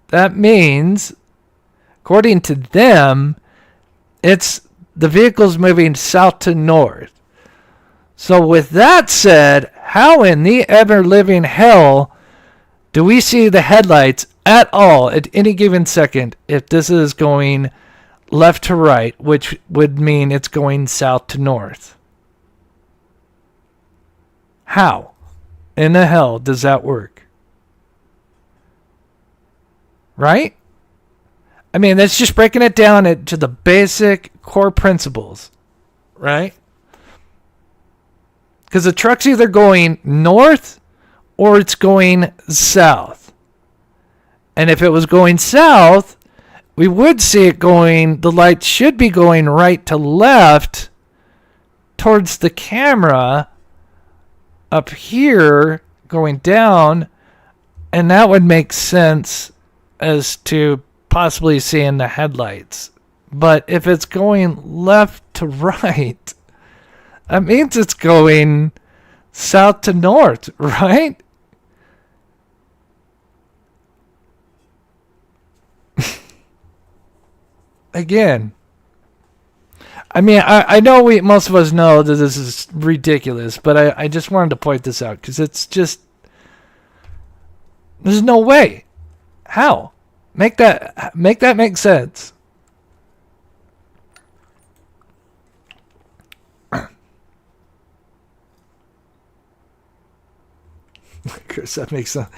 that means, according to them, it's the vehicle's moving south to north. So with that said, how in the ever-living hell do we see the headlights at all at any given second if this is going left to right, which would mean it's going south to north? How in the hell does that work? Right? I mean, that's just breaking it down to the basic core principles, right? Because the truck's either going north or it's going south. And if it was going south, we would see it going, the light should be going right to left towards the camera up here, going down, and that would make sense as to possibly seeing the headlights. But if it's going left to right, that means it's going south to north, right? Again, I mean, I know most of us know that this is ridiculous, but I just wanted to point this out because it's just, there's no way. How? Make that make sense. Chris, that makes sense.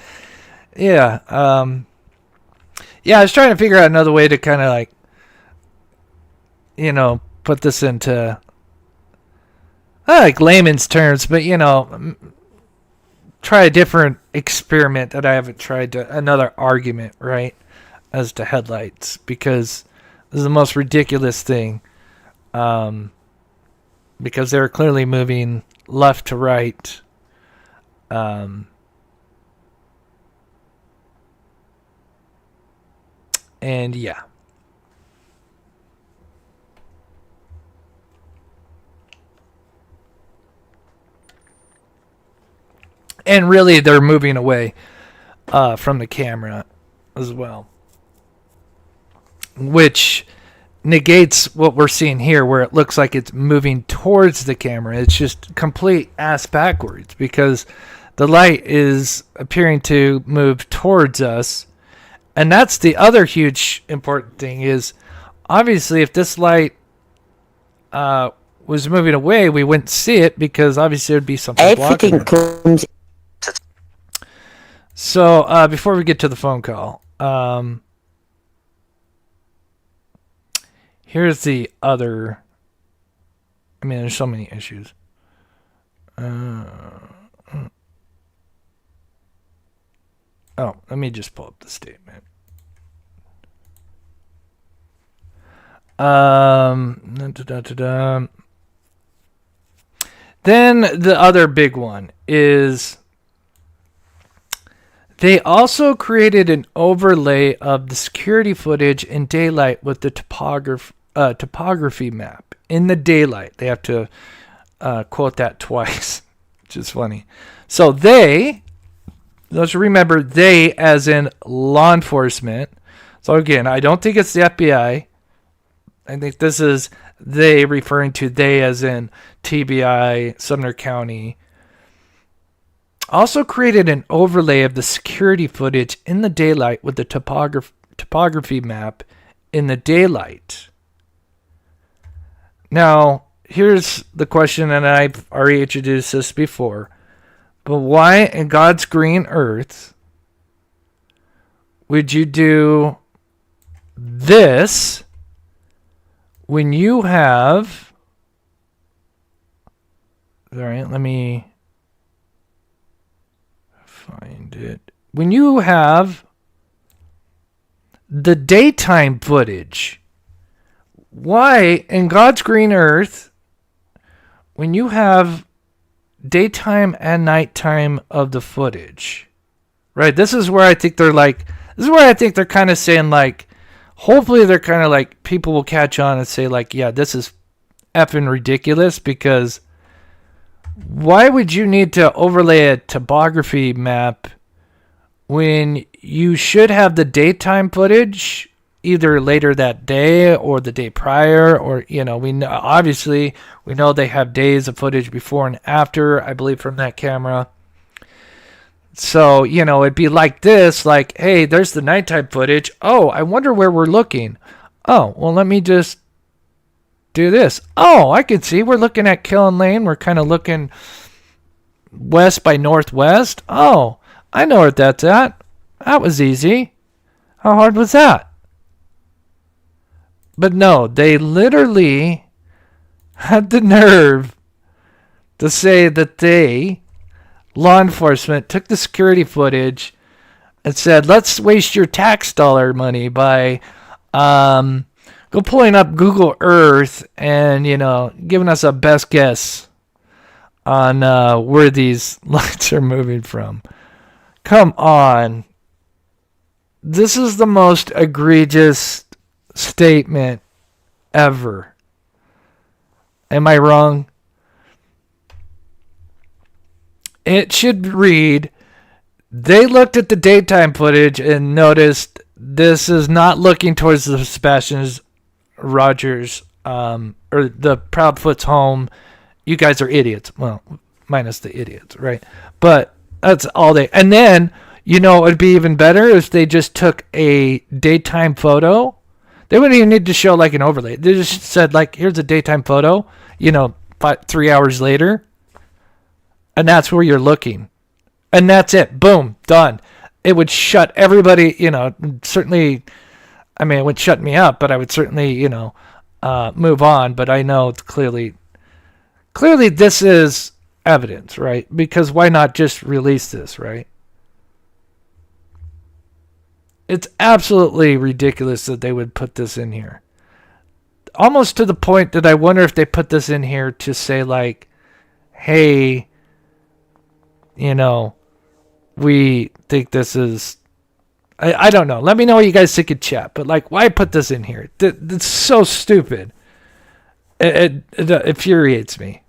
Yeah. Yeah, I was trying to figure out another way to kind of like, put this into like layman's terms, but try a different experiment that I haven't tried another argument, right, as to headlights, because this is the most ridiculous thing, because they're clearly moving left to right, and yeah. And really, they're moving away from the camera as well, which negates what we're seeing here, where it looks like it's moving towards the camera. It's just complete ass backwards because the light is appearing to move towards us. And that's the other huge important thing is, obviously, if this light was moving away, we wouldn't see it because obviously there would be something blocking it. So before we get to the phone call, here's the other. I mean, there's so many issues. Oh, let me just pull up the statement. Then the other big one is they also created an overlay of the security footage in daylight with the topography map in the daylight. They have to quote that twice, which is funny. So let's remember they as in law enforcement. So again, I don't think it's the FBI. I think this is they referring to they as in TBI, Sumner County. Also created an overlay of the security footage in the daylight with the topography map in the daylight. Now, here's the question, and I've already introduced this before. But why in God's green earth would you do this when you have... All right, let me find it. When you have the daytime footage. Why in God's green earth, when you have daytime and nighttime of the footage, right? This is where I think they're kind of saying, like, hopefully they're kind of like, people will catch on and say, like, yeah, this is effing ridiculous, because why would you need to overlay a topography map when you should have the daytime footage either later that day or the day prior, or, we know they have days of footage before and after, I believe, from that camera. So, it'd be like this, like, hey, there's the nighttime footage. Oh, I wonder where we're looking. Oh, well, let me just do this. Oh, I can see we're looking at Killen Lane. We're kind of looking west by northwest. Oh, I know where that's at. That was easy. How hard was that? But no, they literally had the nerve to say that law enforcement, took the security footage and said, let's waste your tax dollar money by go pulling up Google Earth and, giving us a best guess on where these lights are moving from. Come on. This is the most egregious statement ever. Am I wrong? It should read, they looked at the daytime footage and noticed this is not looking towards the Sebastian Rogers or the Proudfoot's home. You guys are idiots. Well, minus the idiots, right? But that's all they... And then, it would be even better if they just took a daytime photo. They wouldn't even need to show, like, an overlay. They just said, like, here's a daytime photo, 3 hours later. And that's where you're looking. And that's it. Boom. Done. It would shut everybody, certainly, I mean, it would shut me up, but I would certainly, move on. But I know it's clearly this is evidence, right? Because why not just release this, right? It's absolutely ridiculous that they would put this in here. Almost to the point that I wonder if they put this in here to say, like, hey, we think this is... I don't know. Let me know what you guys think in chat. But, like, why put this in here? It's so stupid. It infuriates me.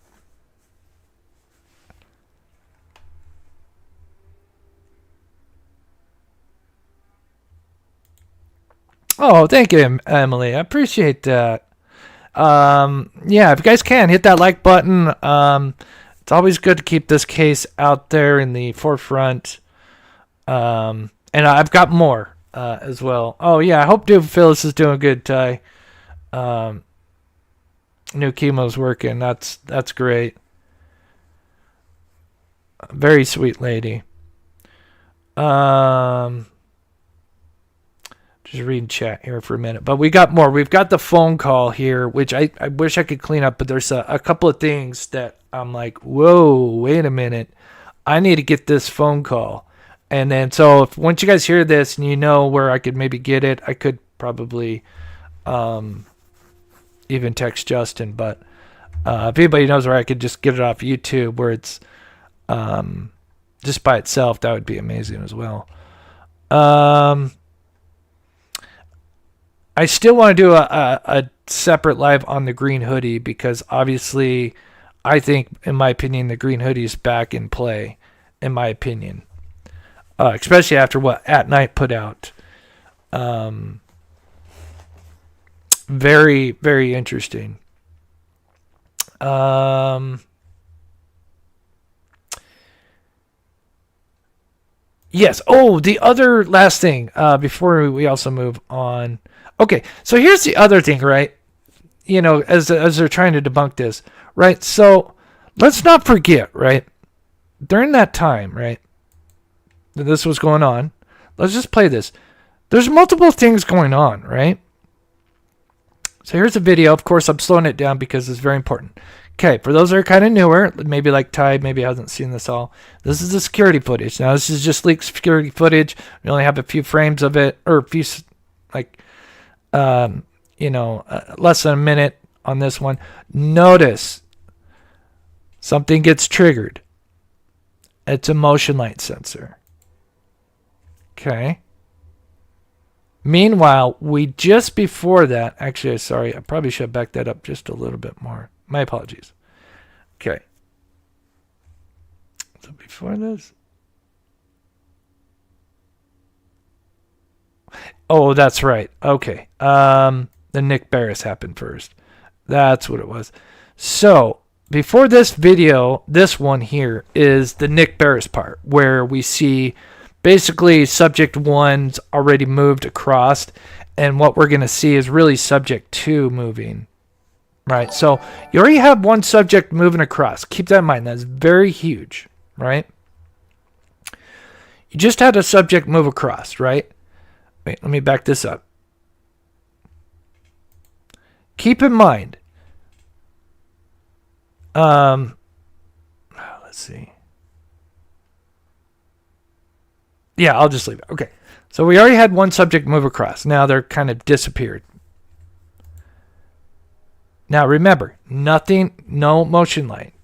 Oh, thank you, Emily. I appreciate that. Yeah, if you guys can, hit that like button. It's always good to keep this case out there in the forefront. And I've got more as well. Oh, yeah, I hope Phyllis is doing good, Ty. New chemo's working. That's great. Very sweet lady. Just reading chat here for a minute. But we got more. We've got the phone call here, which I wish I could clean up. But there's a couple of things that I'm like, whoa, wait a minute. I need to get this phone call. And then, so once you guys hear this and you know where I could maybe get it, I could probably even text Justin. But if anybody knows where I could just get it off YouTube where it's just by itself, that would be amazing as well. I still want to do a separate live on the green hoodie because obviously I think, in my opinion, the green hoodie is back in play, in my opinion. Especially after what At Night put out. Very, very interesting. Yes. Oh, the other last thing before we also move on. Okay, so here's the other thing, right? As they're trying to debunk this, right? So let's not forget, right? During that time, right? That this was going on. Let's just play this. There's multiple things going on, right? So here's a video. Of course, I'm slowing it down because it's very important. Okay, for those that are kind of newer, maybe like Ty, maybe hasn't seen this all. This is the security footage. Now, this is just leaked security footage. We only have a few frames of it, or a few like, less than a minute on this one. Notice something gets triggered. It's a motion light sensor. Okay. Meanwhile, we just before that, actually, sorry, I probably should have backed that up just a little bit more. My apologies. Okay. So before this. Oh, that's right. Okay. The Nick Barris happened first. That's what it was. So before this video, this one here is the Nick Barris part where we see basically subject 1's already moved across, and what we're going to see is really subject 2 moving. Right? So you already have one subject moving across. Keep that in mind. That's very huge. Right? You just had a subject move across, right? Wait, let me back this up. Keep in mind. Let's see. Yeah, I'll just leave it. Okay. So we already had one subject move across. Now they're kind of disappeared. Now remember, nothing, no motion light.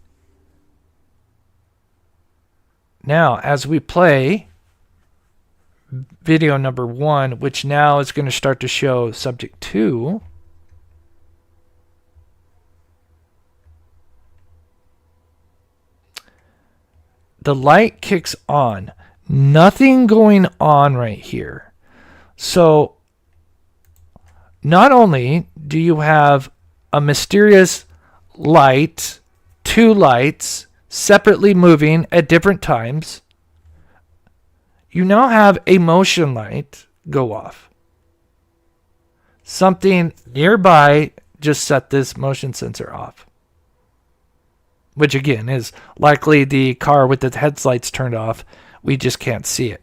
Now, as we play video number 1, which now is going to start to show subject 2. The light kicks on. Nothing going on right here. So, not only do you have a mysterious light, 2 lights, separately moving at different times, you now have a motion light go off. Something nearby just set this motion sensor off. Which again is likely the car with the headlights turned off. We just can't see it.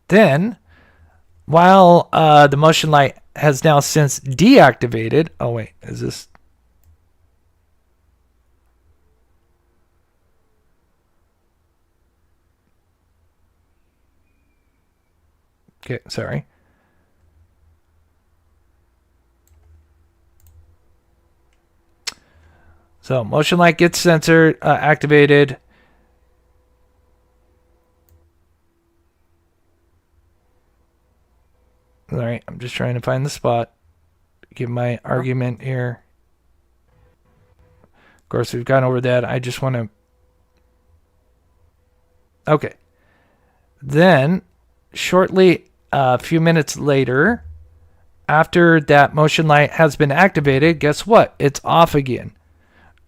Then, while the motion light has now since deactivated. Oh wait, is this? Okay, sorry. So motion light gets sensor activated. All right, I'm just trying to find the spot. Give my argument here. Of course, we've gone over that. I just want to... Okay. Then, shortly, a few minutes later, after that motion light has been activated, guess what? It's off again.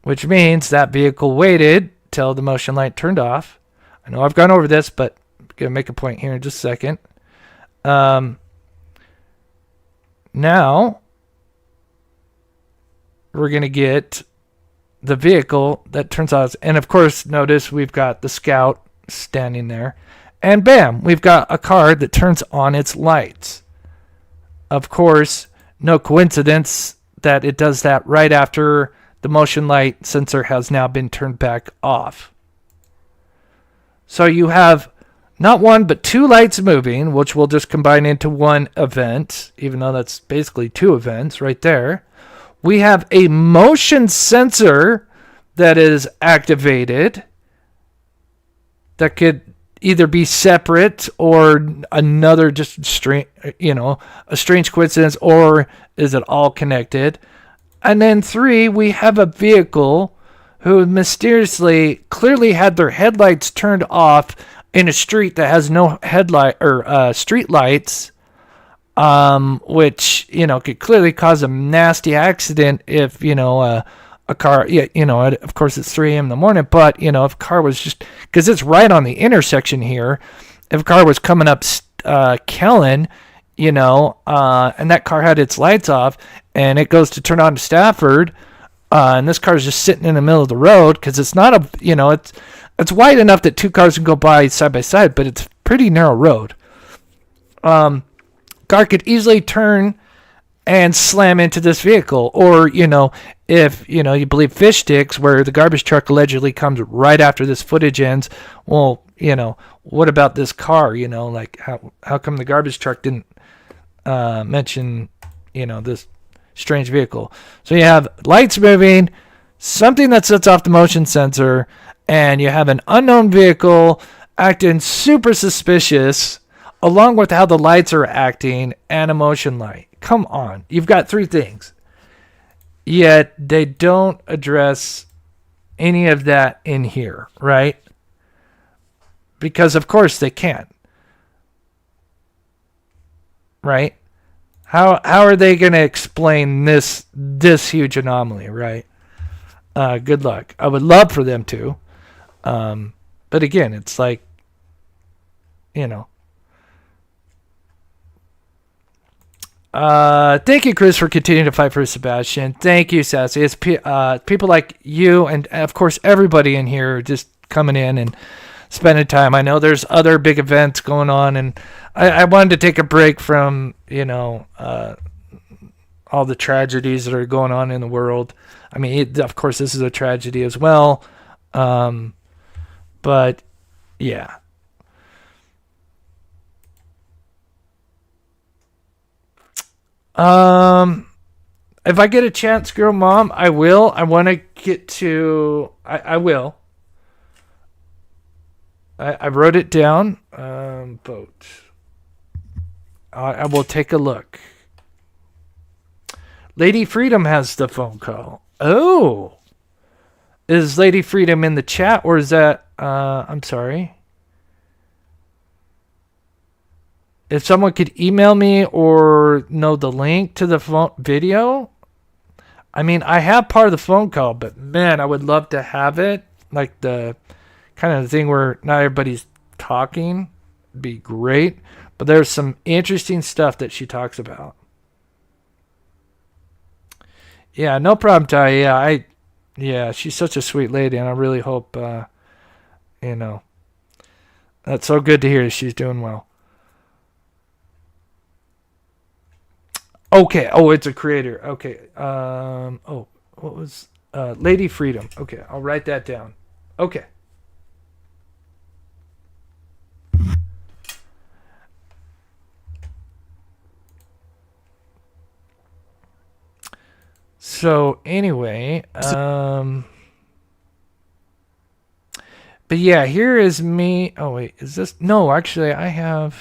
Which means that vehicle waited till the motion light turned off. I know I've gone over this, but I'm going to make a point here in just a second. Now, we're going to get the vehicle that turns on. And of course, notice we've got the Scout standing there. And bam, we've got a car that turns on its lights. Of course, no coincidence that it does that right after the motion light sensor has now been turned back off. So you have not one, but 2 lights moving, which will just combine into one event, even though that's basically 2 events right there. We have a motion sensor that is activated that could either be separate or another just strange, a strange coincidence, or is it all connected? And then 3, we have a vehicle who mysteriously clearly had their headlights turned off in a street that has no headlight or street lights, which could clearly cause a nasty accident if a car. Of course it's 3 a.m. in the morning, but if a car was just because it's right on the intersection here, if a car was coming up Kellen, and that car had its lights off, and it goes to turn on to Stafford, and this car is just sitting in the middle of the road because it's not it's wide enough that 2 cars can go by side, but it's a pretty narrow road. Car could easily turn and slam into this vehicle. Or, if, you believe fish sticks, where the garbage truck allegedly comes right after this footage ends, well, what about this car? Like how come the garbage truck didn't mention, this strange vehicle? So you have lights moving, something that sets off the motion sensor, and you have an unknown vehicle acting super suspicious, along with how the lights are acting and a motion light. Come on. You've got three things. Yet they don't address any of that in here, right? Because of course they can't. Right? How are they going to explain this huge anomaly, right? Good luck. I would love for them to. But again, it's like, thank you, Chris, for continuing to fight for Sebastian. Thank you, Sassy. It's people like you and, of course, everybody in here just coming in and spending time. I know there's other big events going on, and I wanted to take a break from, all the tragedies that are going on in the world. I mean, of course, this is a tragedy as well. But, yeah. If I get a chance, girl mom, I will. I want to get to... I will. I wrote it down. Vote. I will take a look. Lady Freedom has the phone call. Oh. Is Lady Freedom in the chat, or is that... I'm sorry. If someone could email me or know the link to the phone video. I mean, I have part of the phone call, but man, I would love to have it. Like the kind of thing where not everybody's talking. Be great. But there's some interesting stuff that she talks about. Yeah, no problem, Ty. Yeah, she's such a sweet lady, and I really hope, that's so good to hear that she's doing well. Okay. Oh, it's a creator. Okay. What was Lady Freedom? Okay, I'll write that down. Okay. So anyway, but yeah, here is me. Oh wait, is this? No, actually, I have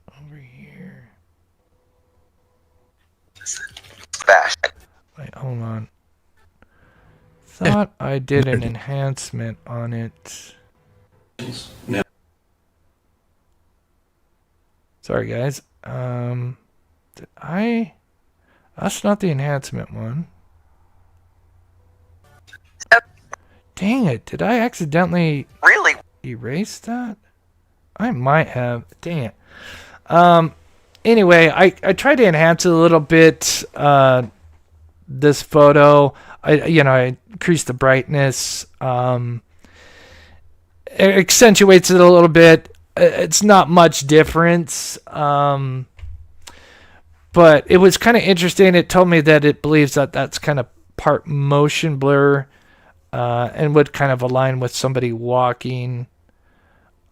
over here. Wait, hold on. Thought I did an enhancement on it. No. Sorry, guys. Did I? That's not the enhancement one. Dang it! Did I accidentally erase that? I might have. Dang it. Anyway, I tried to enhance it a little bit. This photo, I increased the brightness. It accentuates it a little bit. It's not much difference. But it was kind of interesting. It told me that it believes that that's kind of part motion blur, and would kind of align with somebody walking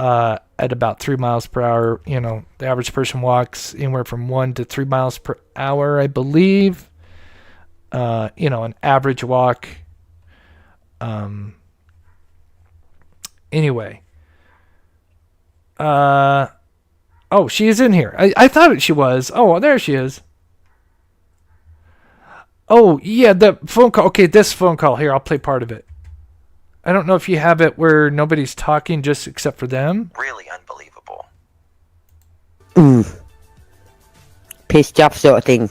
at about 3 miles per hour. The average person walks anywhere from 1 to 3 miles per hour, I believe. An average walk. Anyway. Oh, she is in here. I thought she was. Oh, there she is. Oh, yeah, the phone call. Okay, this phone call. Here, I'll play part of it. I don't know if you have it where nobody's talking just except for them. Really unbelievable. Pissed off sort of thing.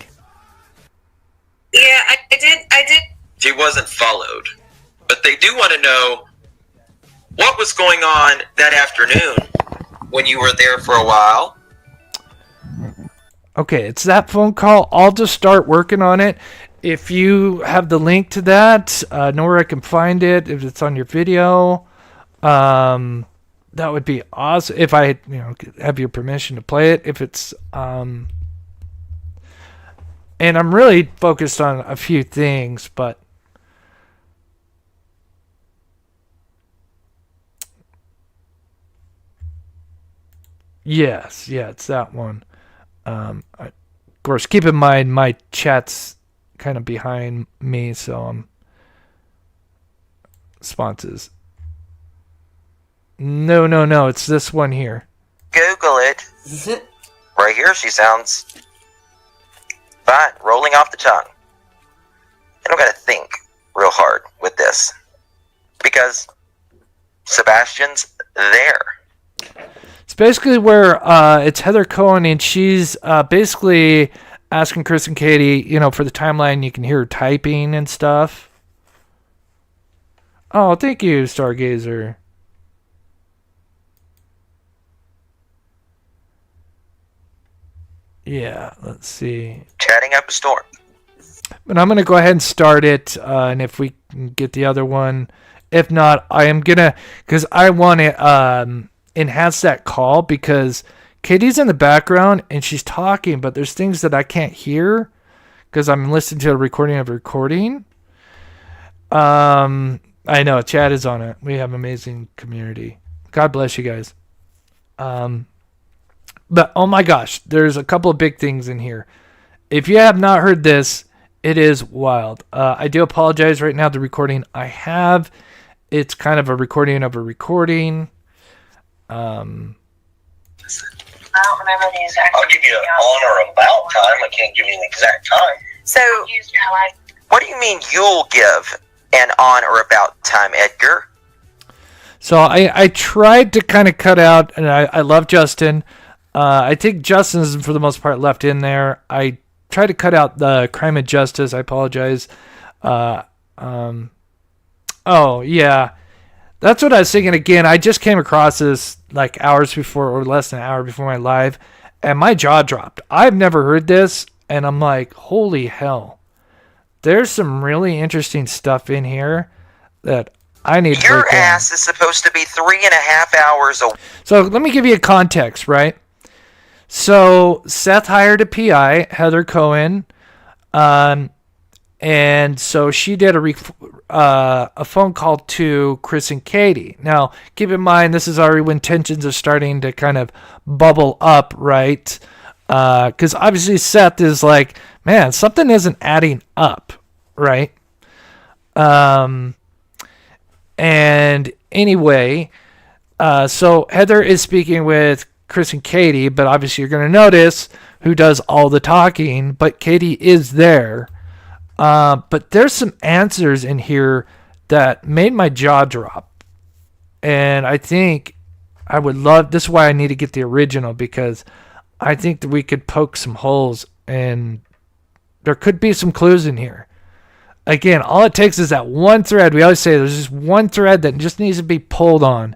Yeah, I did. She wasn't followed. But they do want to know what was going on that afternoon when you were there for a while. Okay, it's that phone call. I'll just start working on it. If you have the link to that, know where I can find it, if it's on your video, that would be awesome. If I have your permission to play it. If it's And I'm really focused on a few things, but yes, yeah, it's that one. Of course, keep in mind my chat's kind of behind me, so responses. No, it's this one here. Google it. Right here, she sounds fine, rolling off the tongue. I don't gotta think real hard with this because Sebastian's there. It's basically where it's Heather Cohen, and she's basically asking Chris and Katie, for the timeline. You can hear her typing and stuff. Oh, thank you, Stargazer. Yeah, let's see. Chatting up a storm. But I'm going to go ahead and start it, and if we can get the other one. If not, I am going to, because I want to enhance that call, because Katie's in the background, and she's talking, but there's things that I can't hear, because I'm listening to a recording of a recording. I know, Chad is on it. We have an amazing community. God bless you guys. But, oh my gosh, there's a couple of big things in here. If you have not heard this, it is wild. I do apologize right now, the recording I have. It's kind of a recording of a recording. I don't remember the exact. I'll give you on or about time. I can't give you an exact time. So, what do you mean you'll give an on or about time, Edgar? So I tried to kind of cut out, and I love Justin. I think Justin's for the most part left in there. I tried to cut out the crime and justice. I apologize. Oh yeah, that's what I was thinking. Again, I just came across this like hours before, or less than an hour before my live, and my jaw dropped. I've never heard this, and I'm like, holy hell! There's some really interesting stuff in here that I need to Your ass is supposed to be 3.5 hours away. So let me give you a context, right? So Seth hired a PI, Heather Cohen, and so she did a phone call to Chris and Katie. Now, keep in mind, this is already when tensions are starting to kind of bubble up, right? Because obviously Seth is like, man, something isn't adding up, right? And anyway, so Heather is speaking with Chris and Katie, but obviously you're going to notice who does all the talking, but Katie is there. But there's some answers in here that made my jaw drop. And I think I would love, this is why I need to get the original, because I think that we could poke some holes and there could be some clues in here. Again, all it takes is that one thread. We always say there's just one thread that just needs to be pulled on.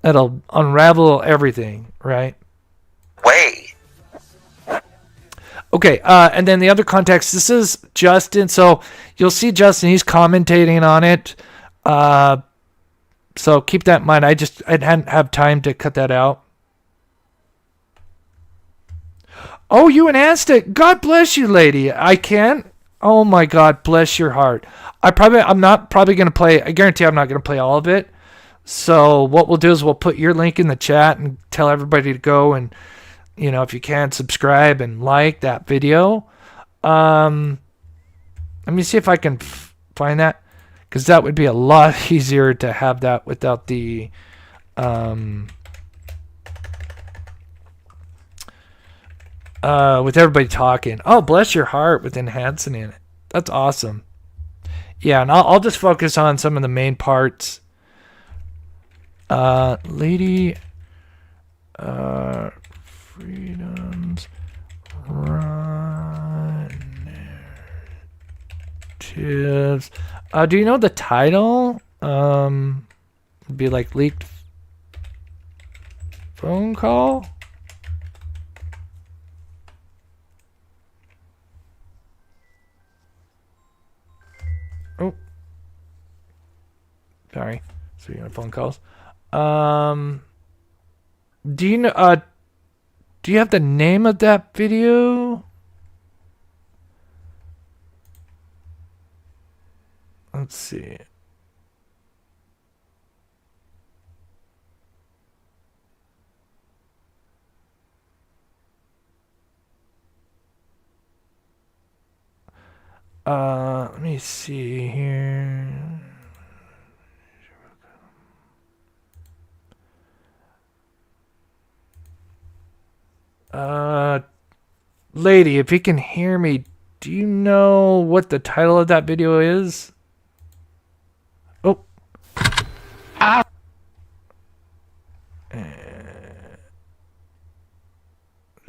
That'll unravel everything, right? Way. Okay, and then the other context, this is Justin. So you'll see Justin, he's commentating on it. So keep that in mind. I hadn't have time to cut that out. Oh, you enhanced it. God bless you, lady. I can't. Oh my God, bless your heart. I'm not probably going to play. I guarantee I'm not going to play all of it. So what we'll do is we'll put your link in the chat and tell everybody to go and, if you can, subscribe and like that video. Let me see if I can find that, because that would be a lot easier to have that without the with everybody talking. Oh, bless your heart with enhancing in it. That's awesome. Yeah, and I'll just focus on some of the main parts. Lady Freedom's Narratives. Do you know the title? It'd be like leaked phone call. Oh, sorry. Speaking of phone calls, do you know? Do you have the name of that video? let's see. Let me see here. Lady, if you can hear me, do you know what the title of that video is? Oh. Ah.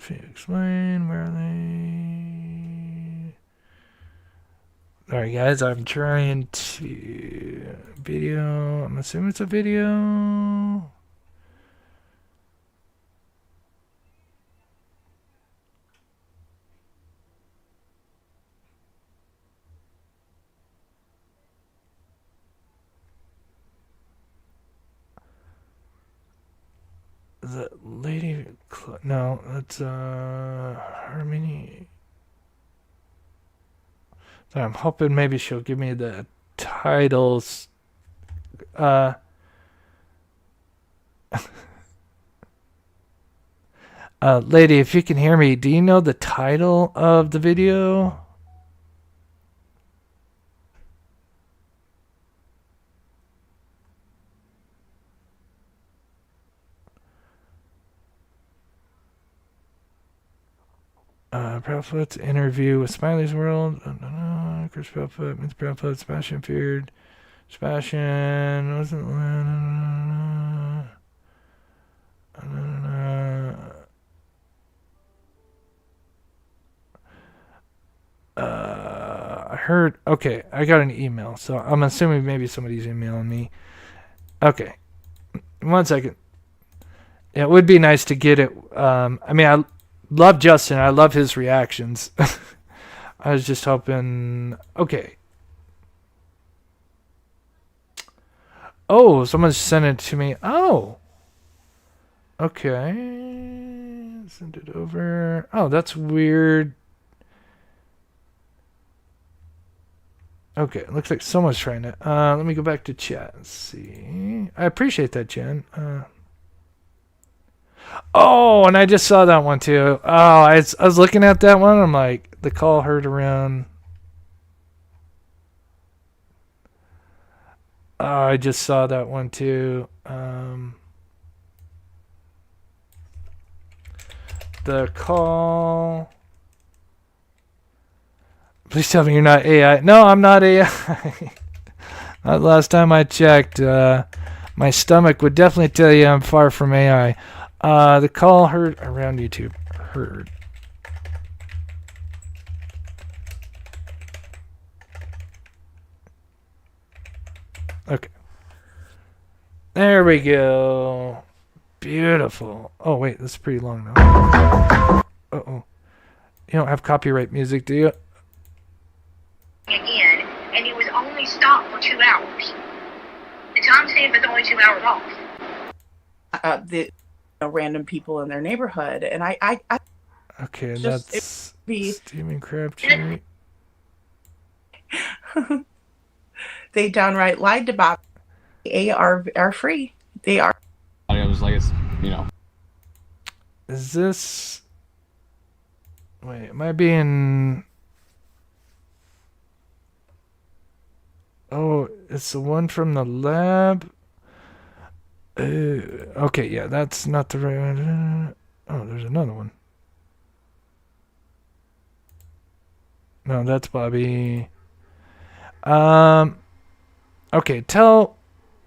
Explain, where are they? Alright guys, I'm trying to video. I'm assuming it's a video. The lady, no, that's Harmony. So I'm hoping maybe she'll give me the titles. Lady, if you can hear me, do you know the title of the video? Proudfoot's interview with Smiley's World. Chris Proudfoot, Miss Proudfoot, Sebastian feared. Sebastian wasn't. I heard. Okay, I got an email, so I'm assuming maybe somebody's emailing me. Okay, 1 second. Yeah, it would be nice to get it. I mean, I love Justin. I love his reactions. I was just hoping. Okay. Oh, someone sent it to me. Oh. Okay. Send it over. Oh, that's weird. Okay, it looks like someone's trying to. Let me go back to chat and see. I appreciate that, Jen. Oh, and I just saw that one too. Oh, I was looking at that one. I'm like, the call heard around. Oh, I just saw that one too. The call. Please tell me you're not AI. No, I'm not AI. Not last time I checked. My stomach would definitely tell you I'm far from AI. The call heard around YouTube. Heard. Okay. There we go. Beautiful. Oh, wait. That's pretty long now. Uh-oh. You don't have copyright music, do you? Again, and he was only stopped for 2 hours. The timestamp is only 2 hours off. The random people in their neighborhood, and I okay, just, that's be Stephen Crabtree. They downright lied about it. They are free. They are. I was like, it's, you know. Is this? Wait, am I being? Oh, it's the one from the lab. Okay, yeah, that's not the right one. Oh, there's another one. No, that's Bobby. Okay, tell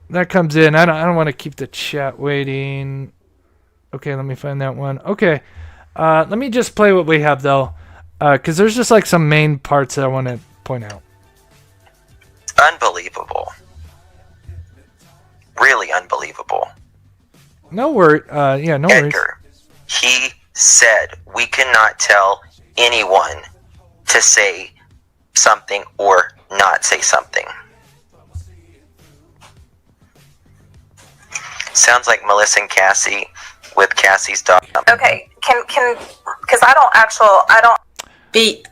that comes in. I don't want to keep the chat waiting. Okay, let me find that one. Okay, let me just play what we have though, because there's just like some main parts that I want to point out. Unbelievable. Really unbelievable. No worry. Yeah, no worries. Edgar, he said we cannot tell anyone to say something or not say something. Sounds like Melissa and Cassie with Cassie's dog. Okay, can because I don't. Beat.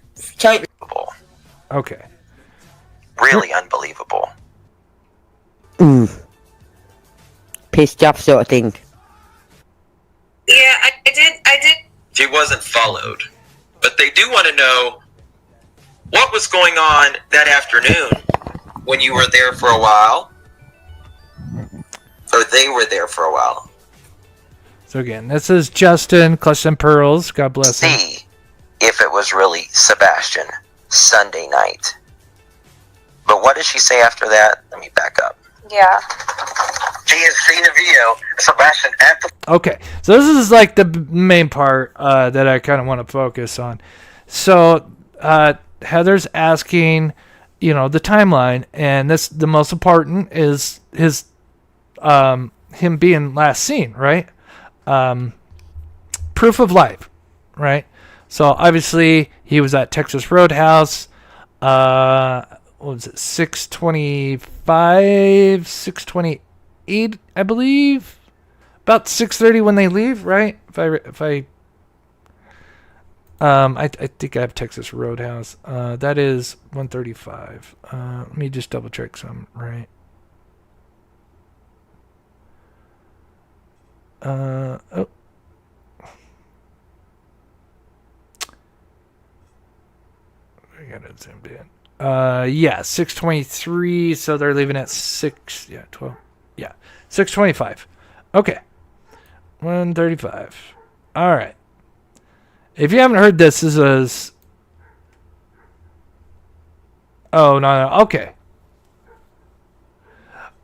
Okay. really unbelievable. Pissed off sort of thing. Yeah, I did. She wasn't followed. But they do want to know what was going on that afternoon when you were there for a while. Or they were there for a while. So again, this is Justin, Clutch and Pearls. God bless him. See if it was really Sebastian Sunday night. But what did she say after that? Let me back up. Yeah. She has seen a video of Sebastian at the... Okay, so this is like the main part that I kind of want to focus on. So Heather's asking, the timeline, and this the most important is his him being last seen, right? Proof of life, right? So obviously he was at Texas Roadhouse. What was it? 6:25, 6:28, I believe. About 6:30 when they leave, right? I think I have Texas Roadhouse. That is 1:35. Let me just double check some, right? Oh. I got it zoomed in. 6:23. So they're leaving at 12. Yeah, 6:25. Okay. 1:35. All right. If you haven't heard this is Oh, no. Okay.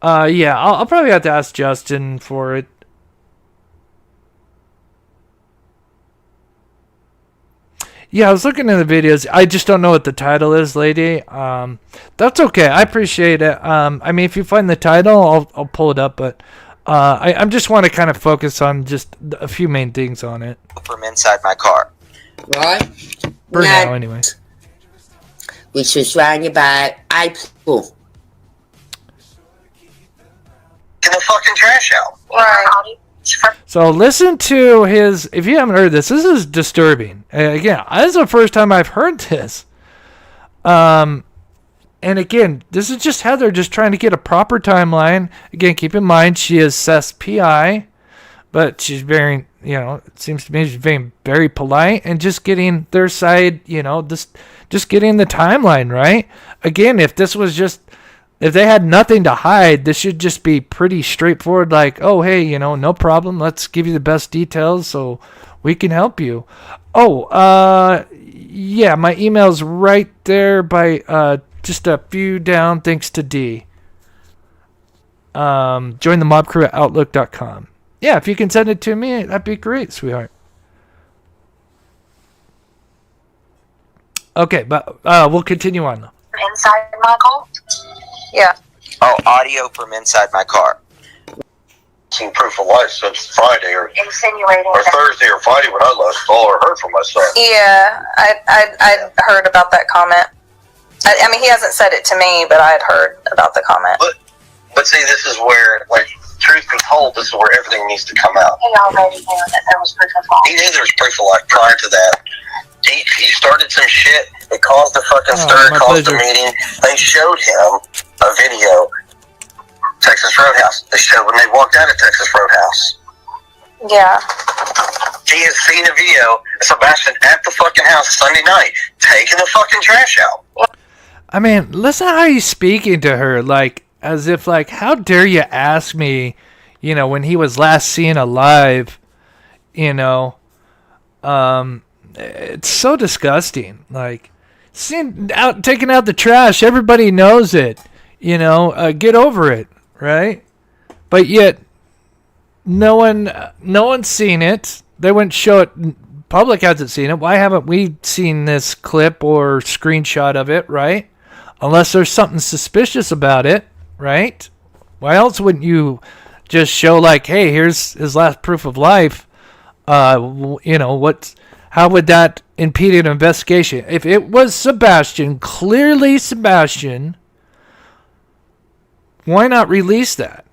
Yeah, I'll probably have to ask Justin for it. Yeah, I was looking at the videos. I just don't know what the title is, lady. That's okay. I appreciate it. I mean, if you find the title, I'll pull it up. But I just want to kind of focus on just a few main things on it. From inside my car. Right? For now, anyway. Which was round about April. Get the fucking trash out. Right. So listen to his. If you haven't heard this is disturbing. Again, this is the first time I've heard this. And again, this is just Heather just trying to get a proper timeline. Again, keep in mind she is Seth's PI, but she's very, it seems to me she's being very polite and just getting their side, just getting the timeline right. Again, if they had nothing to hide, this should just be pretty straightforward. Like, oh, hey, no problem. Let's give you the best details so we can help you. Oh, yeah, my email's right there by just a few down. Thanks to D. Join the mob crew at outlook.com. Yeah, if you can send it to me, that'd be great, sweetheart. Okay, but we'll continue on though. Inside my car? Yeah. Oh, audio from inside my car. Seen proof of life since Friday or Insinuating or Thursday or Friday when I last saw or heard from my son. Yeah, I heard about that comment. I mean, he hasn't said it to me, but I had heard about the comment. But see, this is where, like, truth be told, this is where everything needs to come out. He already knew that there was proof of life. He knew there was proof of life prior to that. He started some shit. It caused a fucking stir. It caused a meeting. They showed him a video. Texas Roadhouse. They showed when they walked out of Texas Roadhouse. Yeah. He has seen a video of Sebastian at the fucking house Sunday night taking the fucking trash out. I mean, listen how he's speaking to her, like, as if, like, how dare you ask me, when he was last seen alive, it's so disgusting. Like, taking out the trash, everybody knows it, get over it, right? But yet, no one's seen it. They wouldn't show it. Public hasn't seen it. Why haven't we seen this clip or screenshot of it, right? Unless there's something suspicious about it, right? Why else wouldn't you just show, like, hey, here's his last proof of life? How would that impede an investigation? If it was Sebastian, clearly Sebastian, why not release that?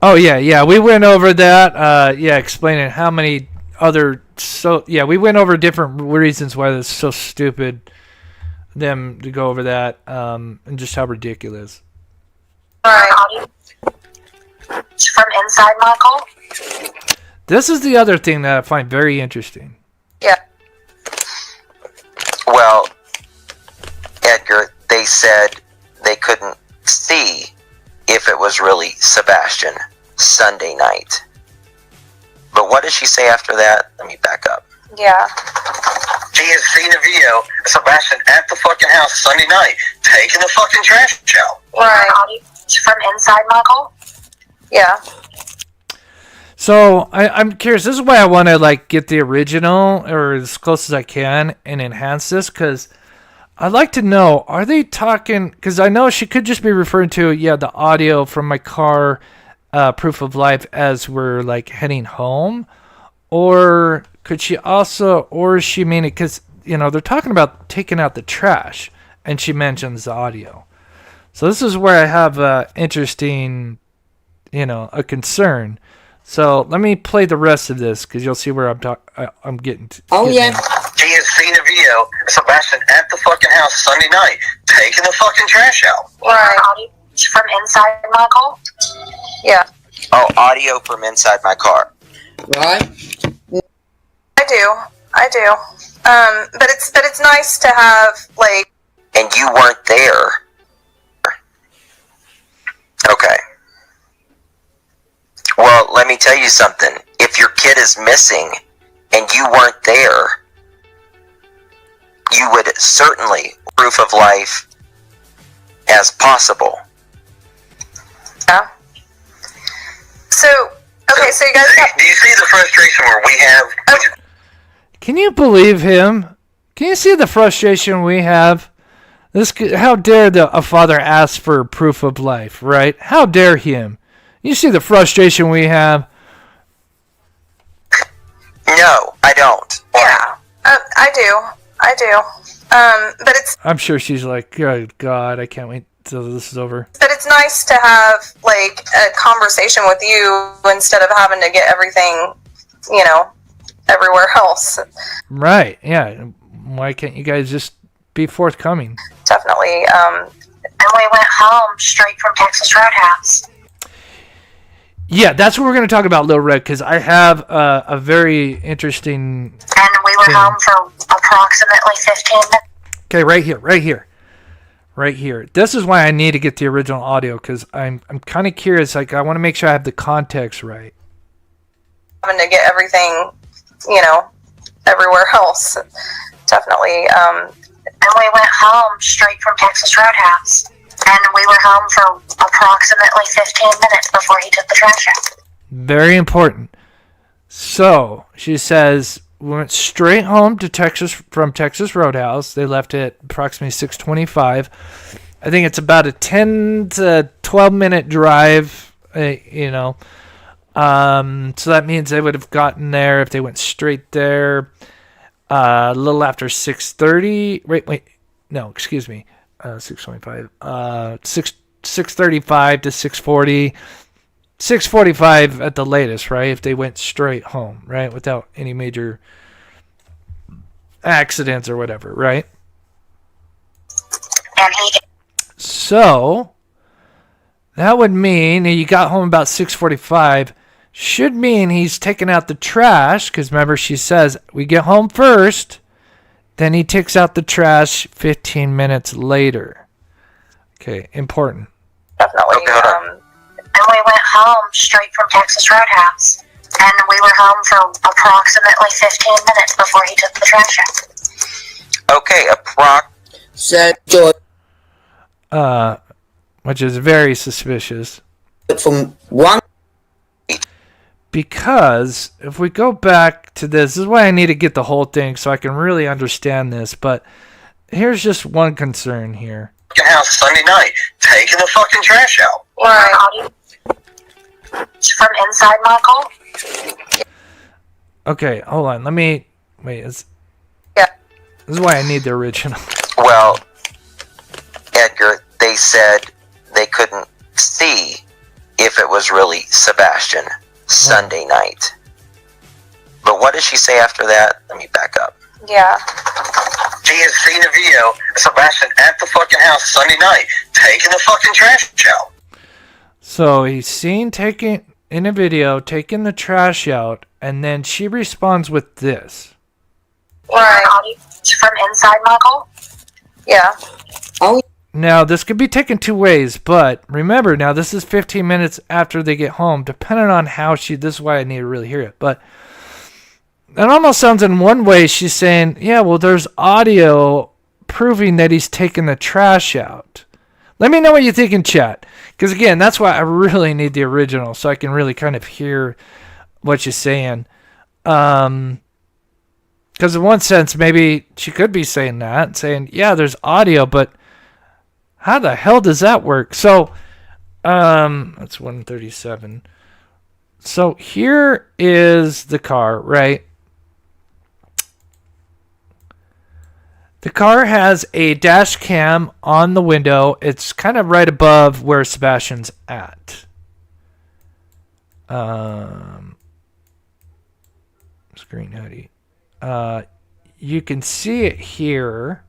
Oh, yeah, we went over that, explaining how many other. So yeah, we went over different reasons why it's so stupid. Them to go over that, and just how ridiculous. Right. From inside Michael. This is the other thing that I find very interesting. Yeah. Well, Edgar, they said they couldn't see if it was really Sebastian Sunday night. But what did she say after that? Let me back up. Yeah. She has seen a video of Sebastian at the fucking house Sunday night, taking the fucking trash out. Right. From inside Michael. Yeah. So I'm curious. This is why I want to like get the original or as close as I can and enhance this, because I'd like to know, are they talking? Because I know she could just be referring to the audio from my car, proof of life as we're like heading home, or could she also, or is she meaning because they're talking about taking out the trash, and she mentions the audio. So this is where I have interesting, a concern. So let me play the rest of this because you'll see where I'm getting to. Oh, yeah. She has seen a video of Sebastian at the fucking house Sunday night, taking the fucking trash out. Right. From inside Michael. Yeah. Oh, audio from inside my car. Right. I do. But it's nice to have like. And you weren't there. Okay. Well, let me tell you something. If your kid is missing and you weren't there, you would certainly proof of life as possible. Yeah. So, okay, so you guys do you see the frustration where we have? Can you believe him? Can you see the frustration we have? How dare a father ask for proof of life, right? How dare him? You see the frustration we have? No, I don't. Yeah, I do. But it's. I'm sure she's like, oh, God, I can't wait till this is over. But it's nice to have like a conversation with you instead of having to get everything, everywhere else. Right? Yeah. Why can't you guys just be forthcoming? Definitely. And we went home straight from Texas Roadhouse. Yeah, that's what we're going to talk about, Lil Red, because I have a very interesting. And we were home for approximately 15 minutes. Okay, right here. This is why I need to get the original audio, because I'm kind of curious. Like, I want to make sure I have the context right. Having to get everything, everywhere else. Definitely. And we went home straight from Texas Roadhouse. And we were home for approximately 15 minutes before he took the trash out. Very important. So, she says, we went straight home to Texas from Texas Roadhouse. They left at approximately 6:25. I think it's about a 10 to 12 minute drive, So that means they would have gotten there if they went straight there a little after 6:30. Wait. No, excuse me. 6:25. 6:35 to 6:40. 6:45 at the latest, right? If they went straight home, right? Without any major accidents or whatever, right? So that would mean you got home about 6:45. Should mean he's taking out the trash, because remember she says we get home first, then he takes out the trash 15 minutes later. Okay, important. Definitely. And we went home straight from Texas Roadhouse. And we were home for approximately 15 minutes before he took the trash out. Okay, which is very suspicious. From one. Because if we go back to this is why I need to get the whole thing so I can really understand this. But here's just one concern here. House Sunday night, taking the fucking trash out. Right. From inside Michael. Okay, hold on. Let me wait. This is why I need the original. Well, Edgar, they said they couldn't see if it was really Sebastian Sunday night. But what did she say after that? Let me back up. Yeah. She has seen a video of Sebastian at the fucking house Sunday night taking the fucking trash out. So he's seen taking in a video taking the trash out, and then she responds with this. Right. From inside, Michael? Yeah. Oh. Now, this could be taken two ways, but remember, now this is 15 minutes after they get home, depending on how this is why I need to really hear it, but it almost sounds in one way she's saying, yeah, well, there's audio proving that he's taken the trash out. Let me know what you think in chat, because again, that's why I really need the original, so I can really kind of hear what she's saying. Because in one sense, maybe she could be saying that, saying, yeah, there's audio, but how the hell does that work? So, that's 137. So here is the car, right? The car has a dash cam on the window. It's kind of right above where Sebastian's at. Screen hoodie. You can see it here.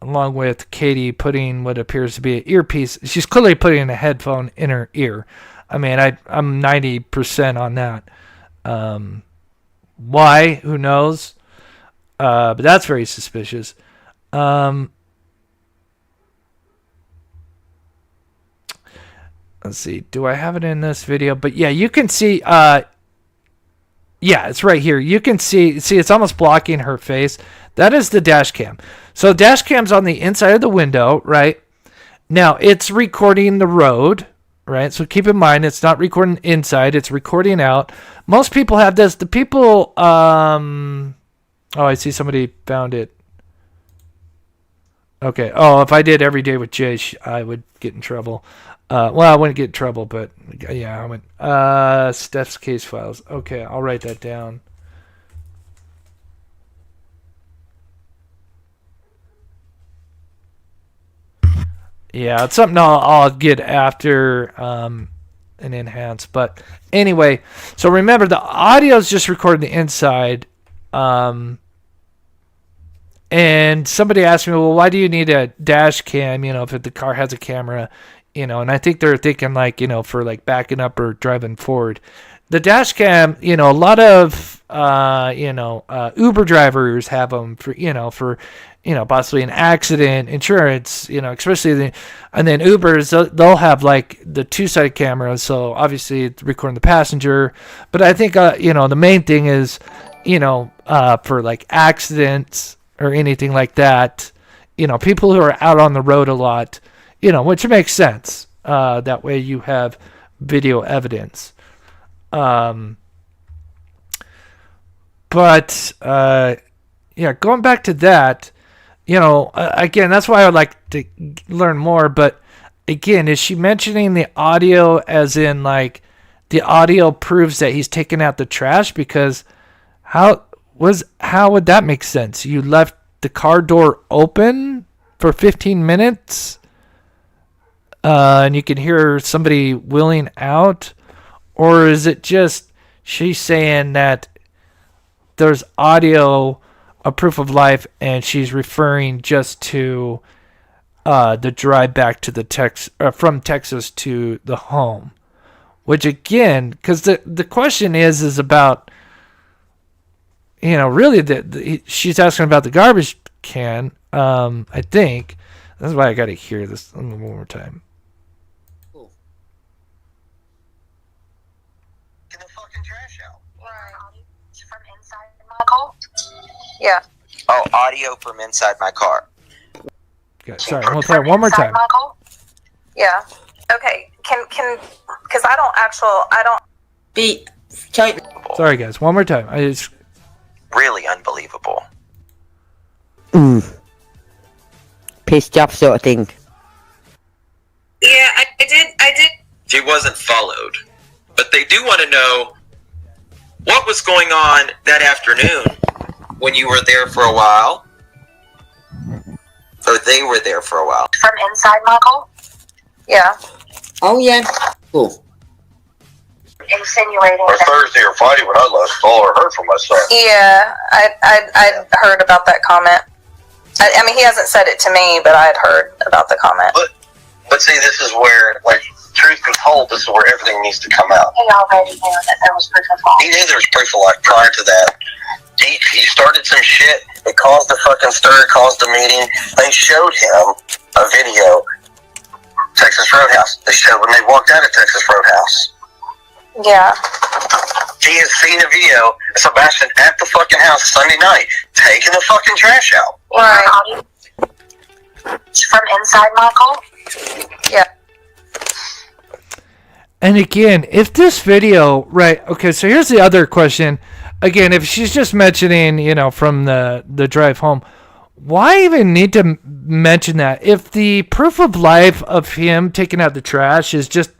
Along with Katie putting what appears to be an earpiece. She's clearly putting a headphone in her ear. I mean, I'm 90% on that. Why? Who knows? But that's very suspicious. Let's see. Do I have it in this video? But yeah, you can see. Yeah, it's right here. You can see. See, it's almost blocking her face. That is the dash cam. So dash cam's on the inside of the window, right? Now it's recording the road, right? So keep in mind, it's not recording inside. It's recording out. Most people have this. The people. Oh, I see somebody found it. Okay. Oh, if I did every day with Jay, I would get in trouble. Well, I wouldn't get in trouble, but yeah, I went. Steph's case files. Okay, I'll write that down. Yeah, it's something I'll get after and enhance. But anyway, so remember the audio is just recording the inside. And somebody asked me, well, why do you need a dash cam? You know, if the car has a camera. You know, and I think they're thinking like, you know, for like backing up or driving forward. The dash cam, you know, a lot of, Uber drivers have them for, possibly an accident, insurance, especially and then Ubers, they'll have like the two-sided cameras. So obviously it's recording the passenger. But I think, the main thing is, for like accidents or anything like that, people who are out on the road a lot, which makes sense. That way you have video evidence. Going back to that, again, that's why I would like to learn more. But again, is she mentioning the audio as in like the audio proves that he's taken out the trash? Because how would that make sense? You left the car door open for 15 minutes? And you can hear somebody wheeling out? Or is it just she's saying that there's audio, a proof of life, and she's referring just to the drive back to from Texas to the home? Which again, because the question is about, really she's asking about the garbage can. I think that's why I got to hear this one more time. Yeah. Oh, audio from inside my car. Okay, sorry, we'll play it one more time. Michael? Yeah. Okay. Can because I don't be. Sorry, guys. One more time. Really unbelievable. Pissed off sort of thing. Yeah, I did. She wasn't followed, but they do want to know what was going on that afternoon when you were there for a while, or they were there for a while. From inside, Michael? Yeah. Oh yeah. Cool. Insinuating Or Thursday or Friday when I last saw or heard from my son. Yeah, I'd heard about that comment. I mean, he hasn't said it to me, but I had heard about the comment. But see, this is where, like, truth be told, this is where everything needs to come out. He already knew that there was proof of life. He knew there was proof of life prior to that. He started some shit. It caused the fucking stir. It caused the meeting. They showed him a video. Texas Roadhouse. They showed when they walked out of Texas Roadhouse. Yeah. He has seen a video of Sebastian at the fucking house Sunday night taking the fucking trash out. Right. From inside my car? Yeah. And again, if this video, right, okay, so here's the other question. Again, if she's just mentioning, from the drive home, why even need to mention that? If the proof of life of him taking out the trash is just,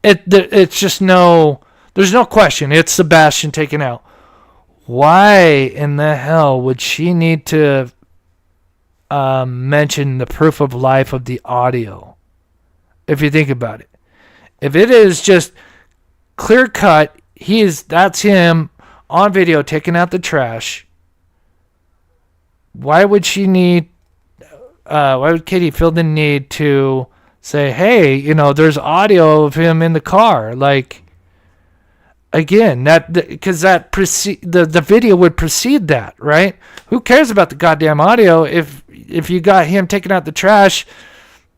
it's just there's no question. It's Sebastian taken out. Why in the hell would she need to mention the proof of life of the audio? If you think about it. If it is just clear cut, that's him on video taking out the trash. Why would she need? Why would Katie feel the need to say, "Hey, there's audio of him in the car"? Like, again, because the video would precede that, right? Who cares about the goddamn audio if you got him taking out the trash?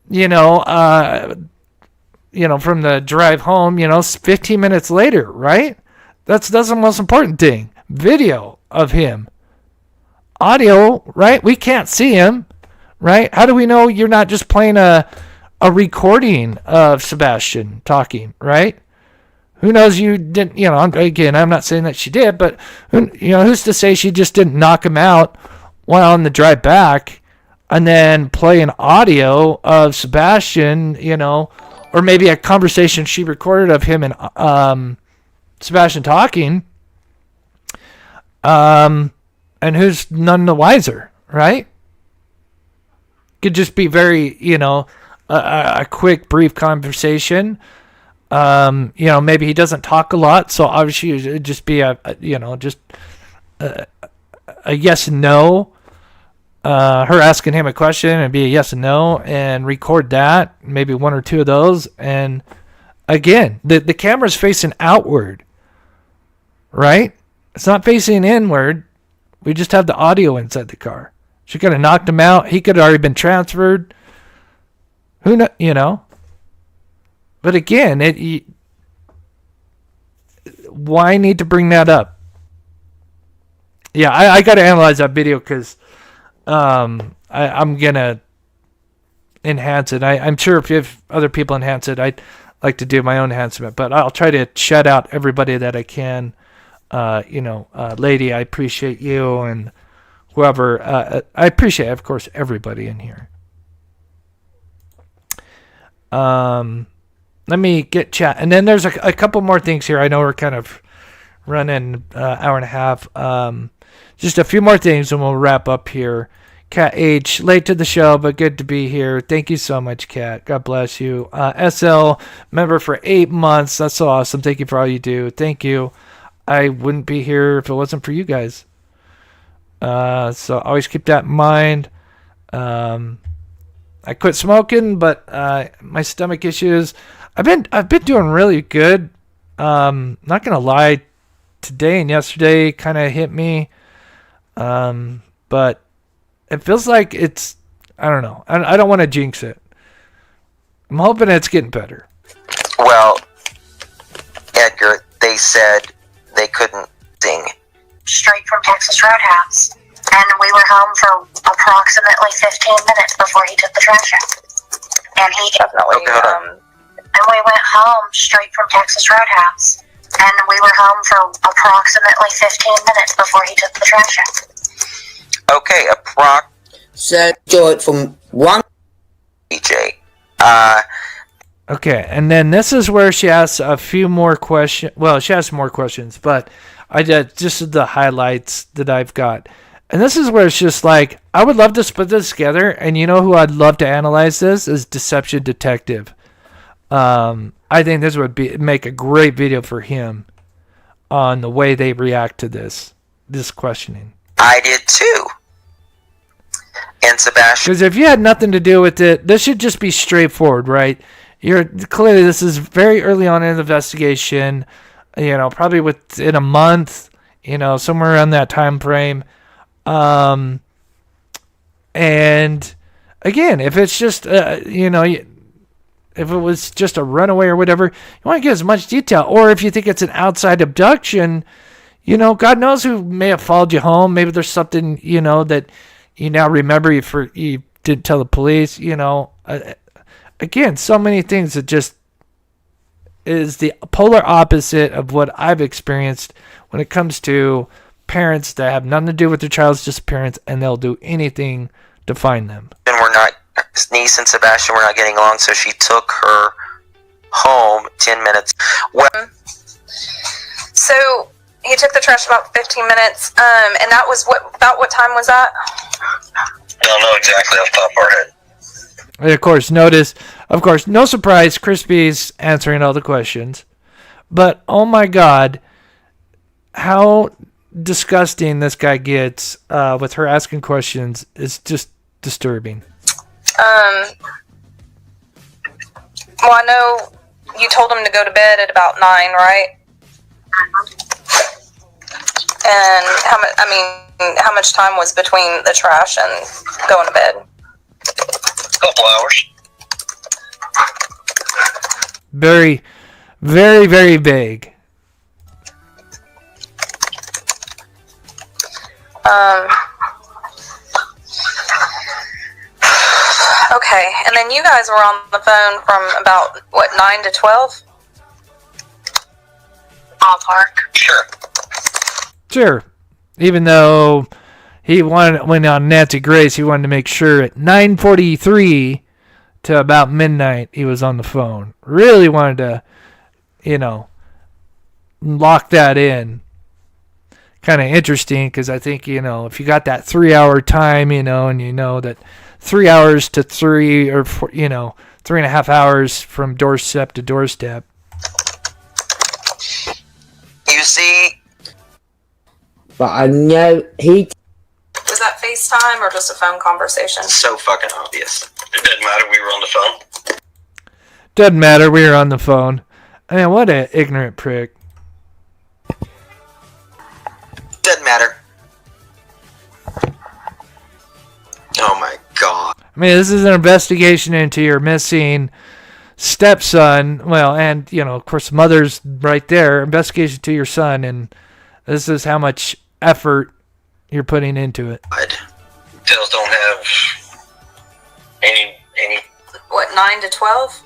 From the drive home, 15 minutes later, right? That's the most important thing. Video of him. Audio, right? We can't see him, right? How do we know you're not just playing a recording of Sebastian talking, right? Who knows you didn't, again, I'm not saying that she did, but who's to say she just didn't knock him out while on the drive back and then play an audio of Sebastian, or maybe a conversation she recorded of him and Sebastian talking, and who's none the wiser, right? Could just be very, a quick, brief conversation. Maybe he doesn't talk a lot, so obviously it'd just be a yes and no. Her asking him a question and be a yes and no, and record that, maybe one or two of those. And again, the camera's facing outward, right? It's not facing inward. We just have the audio inside the car. She could have knocked him out. He could have already been transferred. Who know? But again, why need to bring that up? Yeah, I got to analyze that video because I'm going to enhance it. I'm sure if other people enhance it, I'd like to do my own enhancement. But I'll try to shout out everybody that I can. Lady, I appreciate you, and whoever. I appreciate, of course, everybody in here. Let me get chat. And then there's a couple more things here. I know we're kind of running hour and a half. Just a few more things and we'll wrap up here. Cat H, late to the show, but good to be here. Thank you so much, Cat. God bless you. SL, member for 8 months. That's so awesome. Thank you for all you do. Thank you. I wouldn't be here if it wasn't for you guys. So always keep that in mind. I quit smoking, but my stomach issues. I've been doing really good. Not gonna lie, today and yesterday kind of hit me. But it feels like it's, I don't know. I don't want to jinx it. I'm hoping it's getting better. Well, Edgar, they said they couldn't sing. Straight from Texas Roadhouse. And we were home for approximately 15 minutes before he took the trash out. And he definitely, and we went home straight from Texas Roadhouse. And we were home for approximately 15 minutes before he took the trash out. Okay, So, do it from one. DJ. Okay, and then this is where she asks a few more questions. Well, she asks more questions, but I did just the highlights that I've got. And this is where it's just like, I would love to put this together, and you know who I'd love to analyze this is Deception Detective. I think this would make a great video for him on the way they react to this questioning. I did too. And Sebastian. Because if you had nothing to do with it, this should just be straightforward, right? Clearly this is very early on in the investigation, probably within a month, somewhere around that time frame. And again, if it's just, if it was just a runaway or whatever, you want to get as much detail. Or if you think it's an outside abduction, God knows who may have followed you home. Maybe there's something, that you now remember you didn't tell the police, Again, so many things that just is the polar opposite of what I've experienced when it comes to parents that have nothing to do with their child's disappearance, and they'll do anything to find them. And his niece and Sebastian were not getting along, so she took her home 10 minutes. So he took the trash about 15 minutes, and that was about what time was that? I don't know exactly off the top of our head. And of course, no surprise, Crispy's answering all the questions. But, oh my God, how disgusting this guy gets with her asking questions is just disturbing. Well, I know you told him to go to bed at about 9, right? And how much time was between the trash and going to bed? A couple hours. Very, very, very vague. Okay, and then you guys were on the phone from about, 9 to 12? Ballpark. Sure. Sure. Even though he went on Nancy Grace, he wanted to make sure at 9:43 to about midnight he was on the phone. Really wanted to, lock that in. Kind of interesting because I think, if you got that 3-hour time, and that 3 hours to 3 or 4, 3.5 hours from doorstep to doorstep. You see, But I know he. Was that FaceTime or just a phone conversation? so fucking obvious. It doesn't matter. We were on the phone. Doesn't matter. We were on the phone. Man, what an ignorant prick. Doesn't matter. Oh my God. I mean, this is an investigation into your missing stepson. Well, and, of course, mother's right there. Investigation to your son, and this is how much effort you're putting into it. Details don't have any. 9 to 12?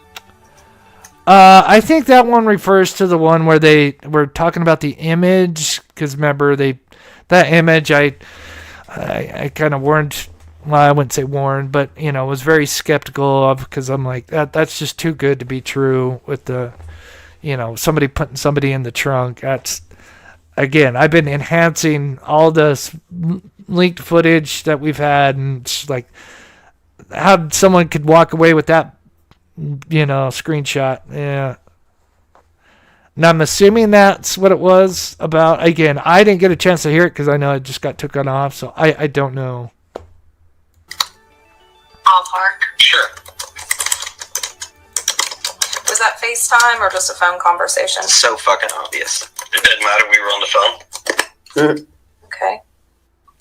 I think that one refers to the one where they were talking about the image, because remember, that image I kind of warned. Well, I wouldn't say warned, but was very skeptical of, because I'm like, that's just too good to be true with the, somebody putting somebody in the trunk. That's, again, I've been enhancing all this leaked footage that we've had, and it's like how someone could walk away with that, screenshot. Yeah. And I'm assuming that's what it was about. Again, I didn't get a chance to hear it because I know it just got taken off, so I don't know. Ballpark. Sure. Was that FaceTime or just a phone conversation? So fucking obvious. It doesn't matter. We were on the phone. Okay.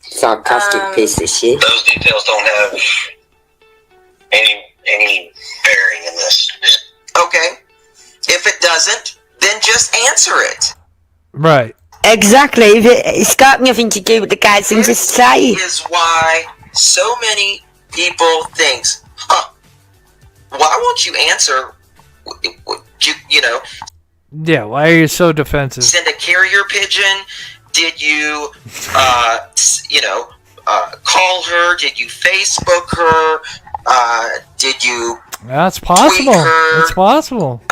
Sarcastic piece of shit. Those details don't have any bearing in this. Okay. If it doesn't, then just answer it. Right. Exactly. If it's got nothing to do with the guys, then just say it. This is why so many people think, why won't you answer, Yeah, why are you so defensive? send a carrier pigeon? Did you, call her? Did you Facebook her? Did you That's possible. tweet her? It's possible.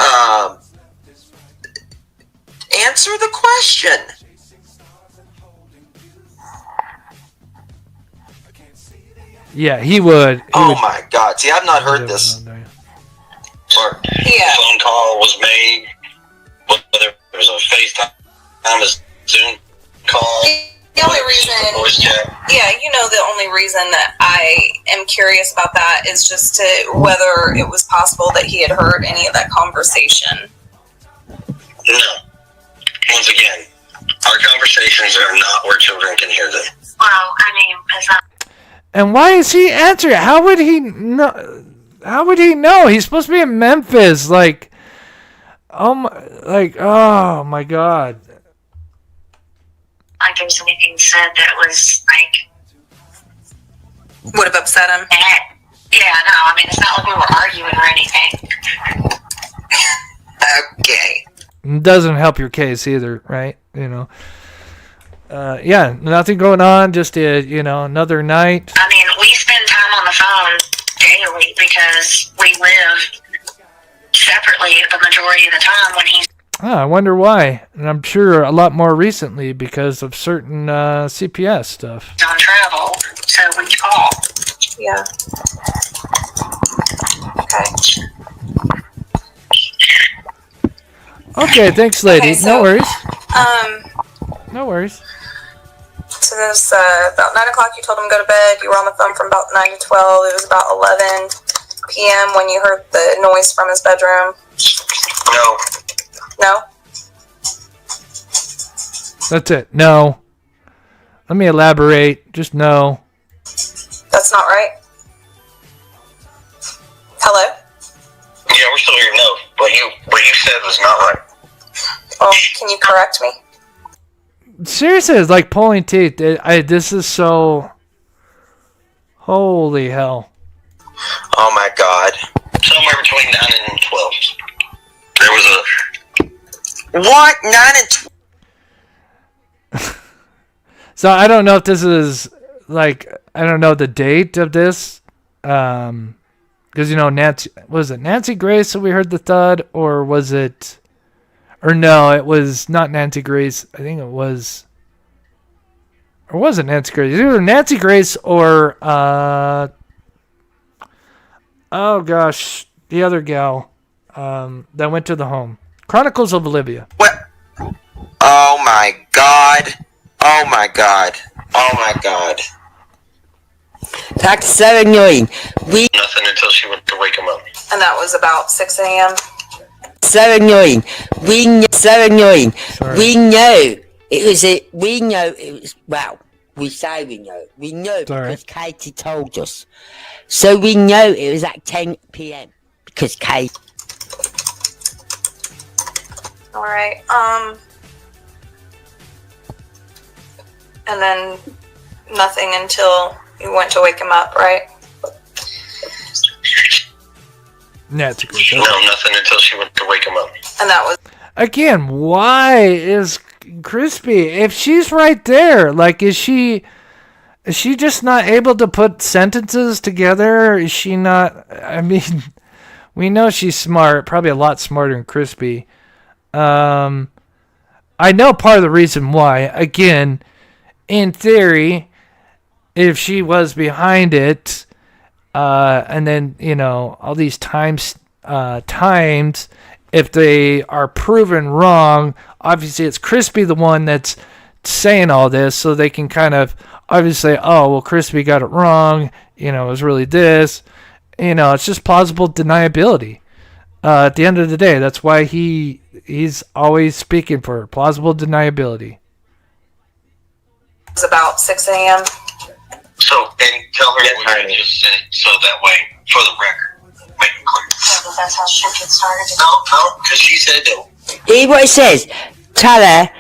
Answer the question. Yeah, he would. Oh my God. See, I've not heard this. Yeah. phone call was made, whether it was a FaceTime, a Zoom call. The only reason, yeah, the only reason that I am curious about that is just to whether it was possible that he had heard any of that conversation. No. Once again, our conversations are not where children can hear them. Well, I mean, And why is he answering? How would he know? How would he know? He's supposed to be in Memphis. Oh my God. Like there was anything said that was would have upset him. Yeah, no, I mean, it's not like we were arguing or anything. Okay. Doesn't help your case either, right? Yeah, nothing going on. Just another night. I mean, we spend time on the phone daily because we live separately the majority of the time when he's I wonder why. And I'm sure a lot more recently because of certain CPS stuff. on travel, so we call. Yeah. Okay, thanks, lady. Okay, so, no worries. No worries. So it was about 9 o'clock. You told him to go to bed. You were on the phone from about 9 to 12. It was about 11 p.m. when you heard the noise from his bedroom. No. No? That's it. No. Let me elaborate. Just no. That's not right. Hello? Yeah, we're still here. No, what you said was not right. Well, can you correct me? Seriously, it's like pulling teeth. This is so... Holy hell. Oh my God. Somewhere between 9 and 12. There was a... What? 9 and 12? So I don't know if this is I don't know the date of this. Because, Nancy, was it Nancy Grace that we heard the thud? Or was it... Or no, it was not Nancy Grace. I think it was... Or was it Nancy Grace? Either Nancy Grace or... oh, gosh. The other gal that went to the home. Chronicles of Olivia. What? Oh, my God. Oh, my God. Oh, my God. That's so annoying. Nothing until she went to wake him up. And that was about 6 a.m. So annoying. So annoying. Sorry. We know it was well, we say we know. We know because Katie told us. So we know it was at 10 p.m. because Katie. All right. And then nothing until you went to wake him up, right? Nancy Grace. No, nothing until she went to wake him up. And that was... Again, why is Crispy, if she's right there, is she just not able to put sentences together? Is she not, I mean, we know she's smart, probably a lot smarter than Crispy. I know part of the reason why, again, in theory, if she was behind it, and then, all these times, if they are proven wrong, obviously it's Crispy the one that's saying all this, so they can kind of obviously, oh, well, Crispy got it wrong, it was really this, it's just plausible deniability. At the end of the day, that's why he's always speaking for plausible deniability. It was about 6 a.m. So, and tell her what you just said, so that way, for the record, make it clear. Yeah, but that's how shit gets started. No, because she said no. Hear what it says. Tell her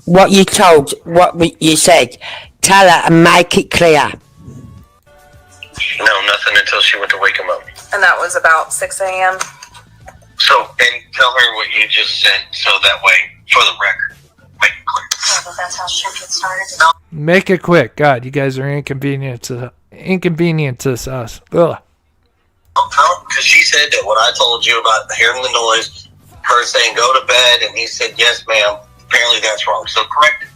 what you told, what you said. Tell her and make it clear. No, nothing until she went to wake him up. And that was about 6 a.m. So, and tell her what you just said, so that way, for the record, make it clear. Yeah, but that's how shit gets started. No. Make it quick. God, you guys are inconvenient to us. Ugh. Because she said that what I told you about hearing the noise, her saying go to bed, and he said yes, ma'am. Apparently that's wrong. So correct.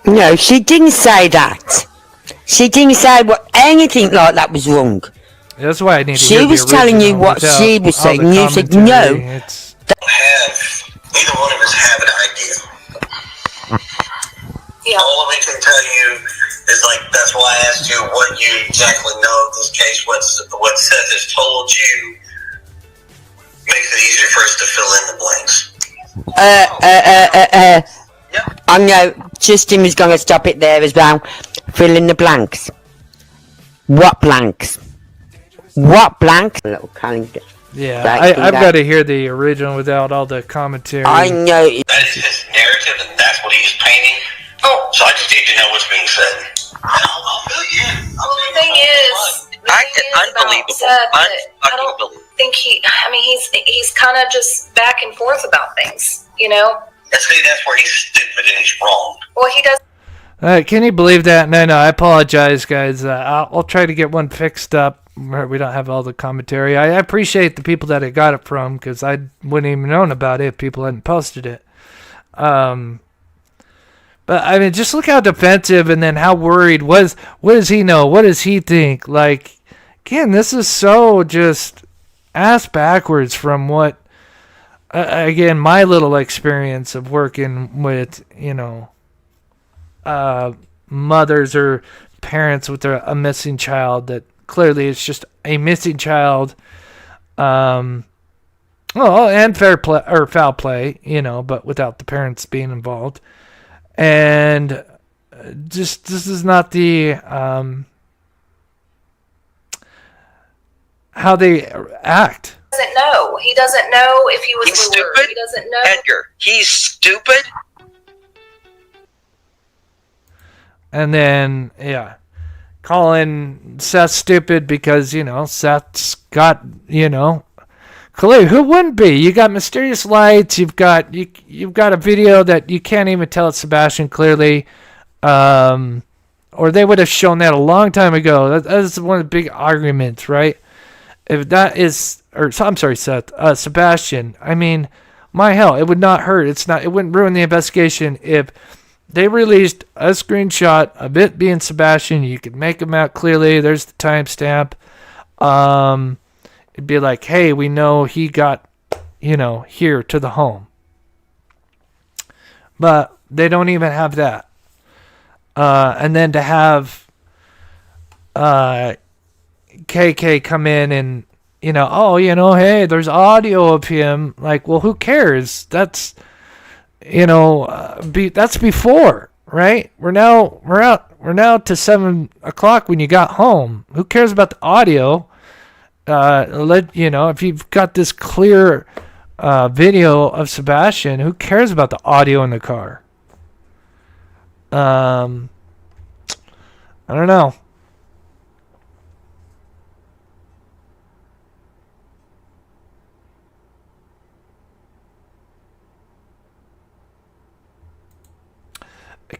No, she didn't say that. She didn't say anything like that was wrong. That's why I need to She hear the was telling you original what without she was all saying. the You said commentary. no. It's Neither one of us have an idea. Yeah. All we can tell you is like, that's why I asked you what you exactly know of this case. What Seth has told you makes it easier for us to fill in the blanks. I know. Justin was going to stop it there as well. Fill in the blanks. What blanks? What blanks? A little calendar. yeah. I've got to hear the original without all the commentary. I know. That is his narrative, and that's what he's painting. Oh, so I just need to know what's being said. I'll fill you in. Well, the thing is Unbelievable. I don't think he's kind of just back and forth about things, you know? That's where he's stupid and he's wrong. Well, he does. Can you believe that? No, I apologize, guys. I'll try to get one fixed up where we don't have all the commentary. I appreciate the people that I got it from, because I wouldn't even known about it if people hadn't posted it. But I mean, just look how defensive, and then how worried was. What does he know? What does he think? Like, again, this is so just ass backwards from what. Again, my little experience of working with, mothers or parents with a missing child, that clearly it's just a missing child. And fair play or foul play, but without the parents being involved. And just, this is not the, how they act. He doesn't know if he was He's lured. stupid. He doesn't know. Edgar, he's stupid. And then, calling Seth stupid because, Seth's got, clearly, who wouldn't be? You got mysterious lights. You've got a video that you can't even tell it's Sebastian clearly, or they would have shown that a long time ago. That's one of the big arguments, right? If that is, I'm sorry, Seth, Sebastian. I mean, my hell, it would not hurt. It wouldn't ruin the investigation if they released a screenshot of it being Sebastian. You could make him out clearly. There's the timestamp. It'd be like, hey, we know he got, here to the home. But they don't even have that. And then to have KK come in and, hey, there's audio of him. Like, well, who cares? That's, that's before, right? We're now to 7 o'clock when you got home. Who cares about the audio? If you've got this clear video of Sebastian, who cares about the audio in the car? I don't know.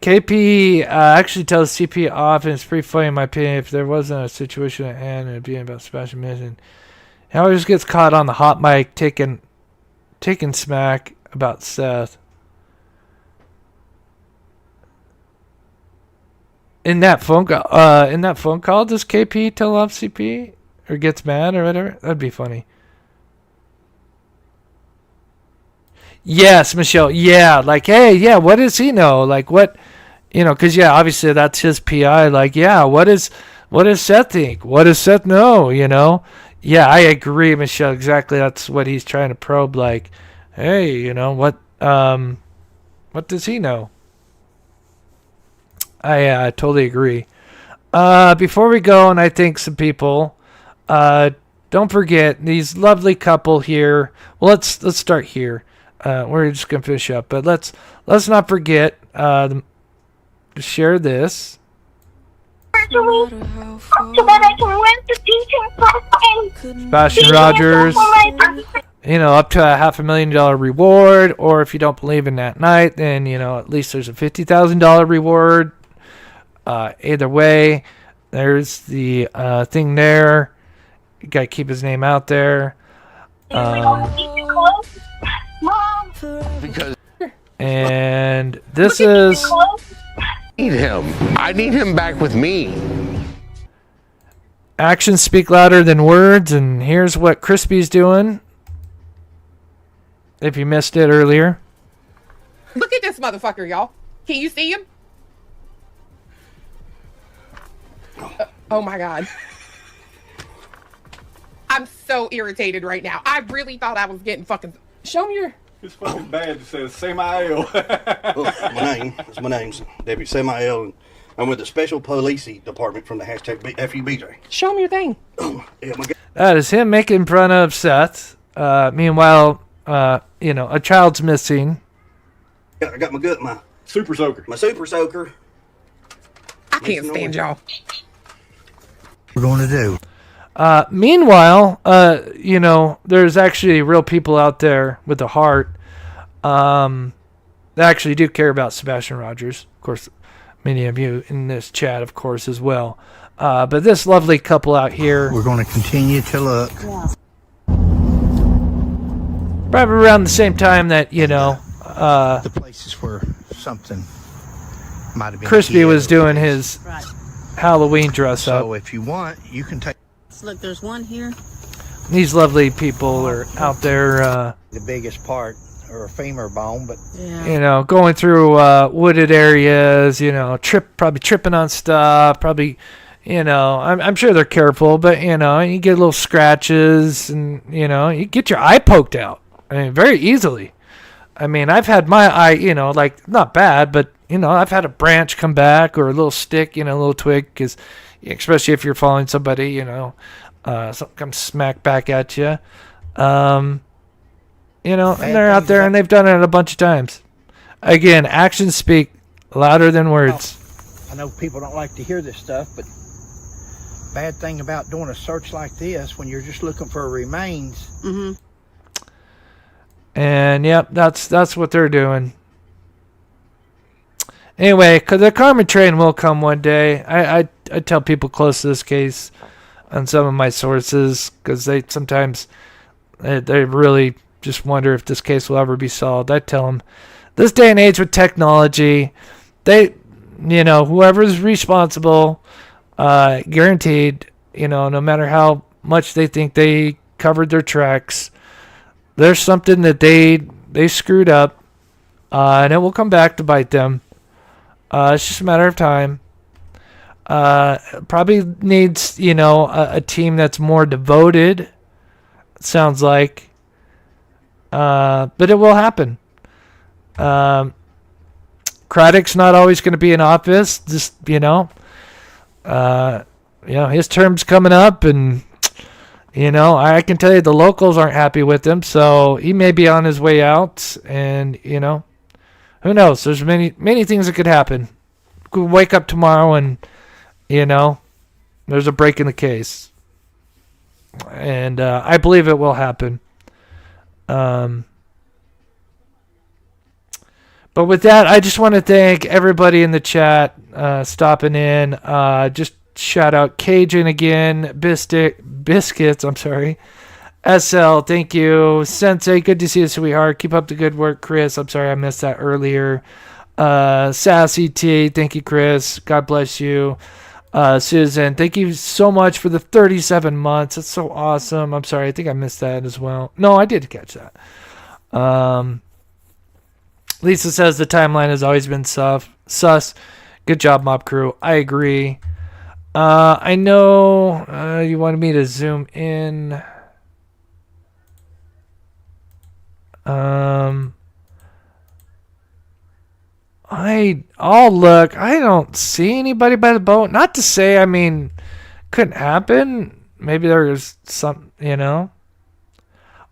KP actually tells CP off, and it's pretty funny in my opinion. If there wasn't a situation at hand and it'd be about Sebastian missing, he always gets caught on the hot mic taking smack about Seth. In that phone call, does KP tell off CP or gets mad or whatever? That'd be funny. Yes, Michelle. Yeah, like, hey, yeah, what does he know? Like, what, because, obviously that's his PI. Like, yeah, what does Seth think? What does Seth know, Yeah, I agree, Michelle. Exactly. That's what he's trying to probe. Like, hey, what does he know? I totally agree. Before we go, and I think some people, don't forget these lovely couple here. Well, let's start here. We're just gonna finish up, but let's not forget to share this. Sebastian Rogers, up to a $500,000 reward, or if you don't believe in that night, then at least there's a $50,000 reward. Either way, there's the thing there. You gotta keep his name out there. And this is. I need him back with me. Actions speak louder than words, and here's what Crispy's doing. If you missed it earlier. Look at this motherfucker, y'all. Can you see him? Oh my God. I'm so irritated right now. I really thought I was getting fucking... Show me your... It's fucking bad to say Samael. That's my name, Deputy Samael, and I'm with the Special Police Department from the hashtag FUBJ. Show me your thing. That is him making fun of Seth. Meanwhile, a child's missing. I got my super soaker. My super soaker. I can't stand y'all. We're going to do. Meanwhile, there's actually real people out there with a heart that actually do care about Sebastian Rogers. Of course, many of you in this chat, of course, as well. But this lovely couple out here. We're going to continue to look. Probably around the same time that, the places where something might have been. Crispy was doing his Halloween dress up. So if you want, you can take. Look, there's one here. These lovely people are out there. The biggest part, or a femur bone, but going through wooded areas. Probably tripping on stuff. Probably, I'm sure they're careful, but you get little scratches, and you get your eye poked out. I mean, very easily. I mean, I've had my eye, not bad, but I've had a branch come back or a little stick, a little twig, because especially if you're following somebody, something comes smack back at you. And they're out there and they've done it a bunch of times. Again, actions speak louder than words. I know people don't like to hear this stuff, but bad thing about doing a search like this when you're just looking for remains. Mm-hmm. And yep, that's what they're doing. Anyway, because the karma train will come one day. I tell people close to this case on some of my sources, because they sometimes they really just wonder if this case will ever be solved. I tell them, this day and age with technology, whoever's responsible, guaranteed, no matter how much they think they covered their tracks, there's something that they screwed up, and it will come back to bite them. It's just a matter of time. Probably needs, a team that's more devoted, it sounds like. But it will happen. Craddock's not always going to be in office. Just, his term's coming up, and, I can tell you the locals aren't happy with him, so he may be on his way out, and, who knows? There's many, many things that could happen. Could wake up tomorrow and, there's a break in the case. And I believe it will happen. But with that, I just want to thank everybody in the chat stopping in. Just shout out Cajun again. Biscuits, I'm sorry. SL, thank you. Sensei, good to see you, sweetheart. Keep up the good work, Chris. I'm sorry I missed that earlier. Sassy T, thank you, Chris. God bless you. Susan, thank you so much for the 37 months. That's so awesome. I'm sorry, I think I missed that as well. No, I did catch that. Lisa says the timeline has always been sus. Good job, Mob Crew. I agree. I know you wanted me to zoom in. I'll look. I don't see anybody by the boat. Not to say, couldn't happen. Maybe there's some,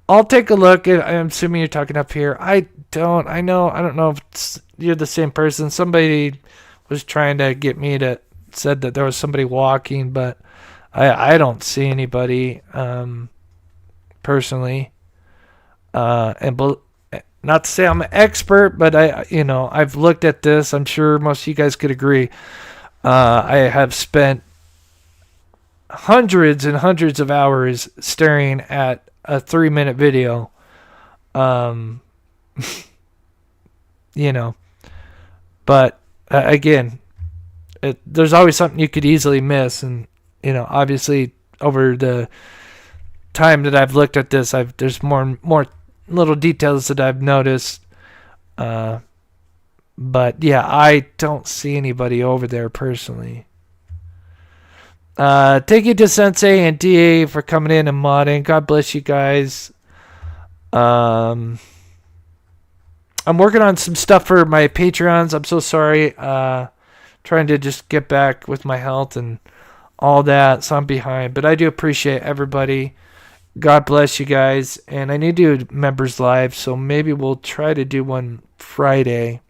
I'll take a look. I'm assuming you're talking up here. I don't know if you're the same person. Somebody was trying to get me to said that there was somebody walking, but I don't see anybody personally. And not to say I'm an expert, but I've looked at this. I'm sure most of you guys could agree. I have spent hundreds and hundreds of hours staring at a 3-minute video. But again, there's always something you could easily miss, and obviously over the time that I've looked at this, there's more little details that I've noticed. But yeah, I don't see anybody over there personally. Thank you to Sensei and DA for coming in and modding. God bless you guys. I'm working on some stuff for my Patreons. I'm so sorry. Trying to just get back with my health and all that, so I'm behind. But I do appreciate everybody. God bless you guys. And I need to do members live, so maybe we'll try to do one Friday.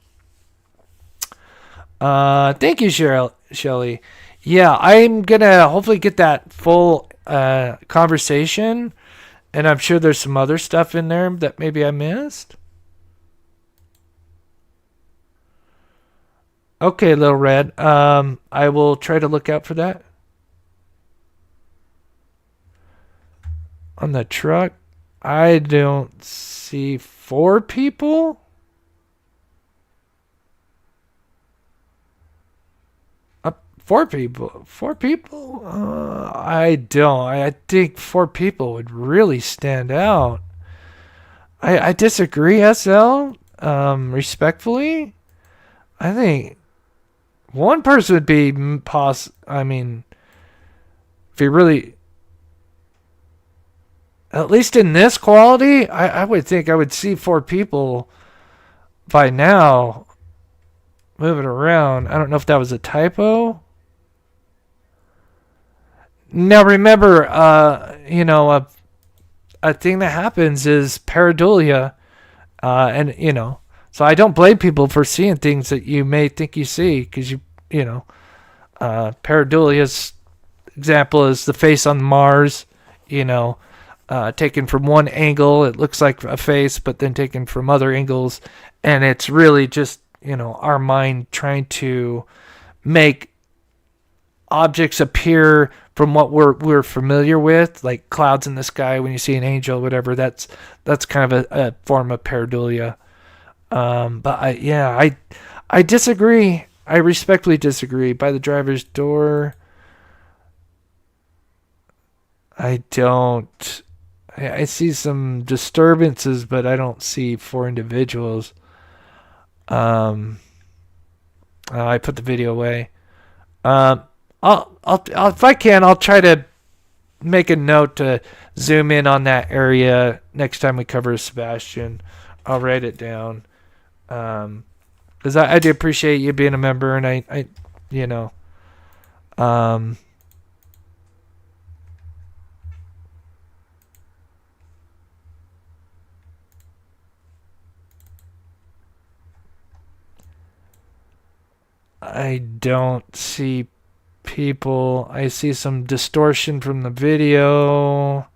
Thank you, Shelly. Yeah, I'm gonna hopefully get that full conversation, and I'm sure there's some other stuff in there that maybe I missed. Okay, Little Red. I will try to look out for that. On the truck, I don't see 4 people. Four people? I don't. I think 4 people would really stand out. I disagree, SL. Respectfully, I think one person would be I mean, if you really, at least in this quality, I would think I would see 4 people by now moving around. I don't know if that was a typo. Now remember, a thing that happens is pareidolia, and so I don't blame people for seeing things that you may think you see, because pareidolia's example is the face on Mars, taken from one angle, it looks like a face, but then taken from other angles, and it's really just our mind trying to make objects appear from what we're familiar with, like clouds in the sky when you see an angel, whatever. That's kind of a form of pareidolia. But I disagree. I respectfully disagree. By the driver's door, I don't. I see some disturbances, but I don't see 4 individuals. I put the video away. I'll if I can, I'll try to make a note to zoom in on that area next time we cover Sebastian. I'll write it down, because I do appreciate you being a member, and I don't see people. I see some distortion from the video.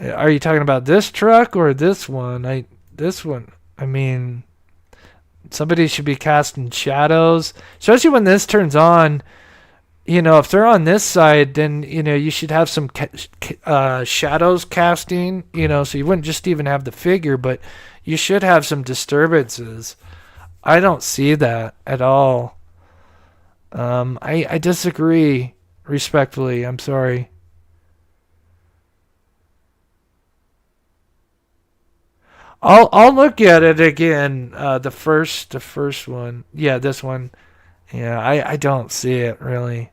Are you talking about this truck or this one? This one. I mean, somebody should be casting shadows, especially when this turns on. If they're on this side, then you should have some shadows casting. So you wouldn't just even have the figure, but you should have some disturbances. I don't see that at all. I disagree respectfully. I'm sorry. I'll look at it again. The first one. Yeah, this one. Yeah, I don't see it really.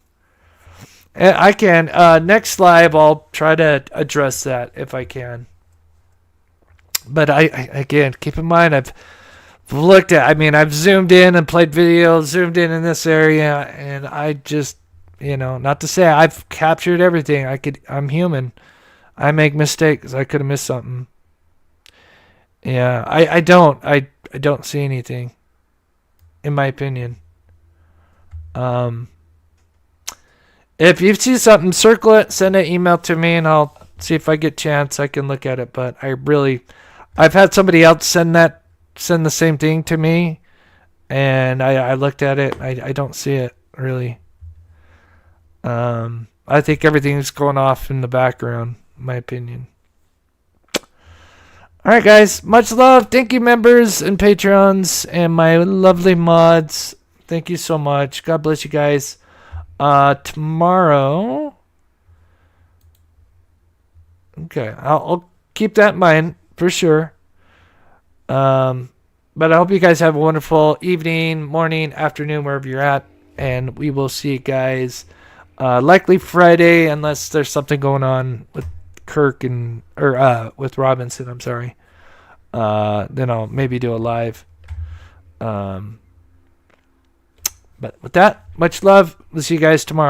I can. Next live, I'll try to address that if I can. But I again, keep in mind, I've looked at. I've zoomed in and played videos, zoomed in this area, and I just, not to say I've captured everything. I'm human. I make mistakes. I could have missed something. Yeah, I don't see anything, in my opinion. If you see something, circle it, send an email to me, and I'll see if I get a chance. I can look at it. But I've had somebody else send the same thing to me, and I looked at it. I don't see it really. I think everything's going off in the background, in my opinion. All right, guys. Much love. Thank you, members and Patreons, and my lovely mods. Thank you so much. God bless you guys. Tomorrow. Okay, I'll keep that in mind for sure. But I hope you guys have a wonderful evening, morning, afternoon, wherever you're at. And we will see you guys likely Friday, unless there's something going on with Kirk with Robinson. I'm sorry. Then I'll maybe do a live. But with that, much love. We'll see you guys tomorrow.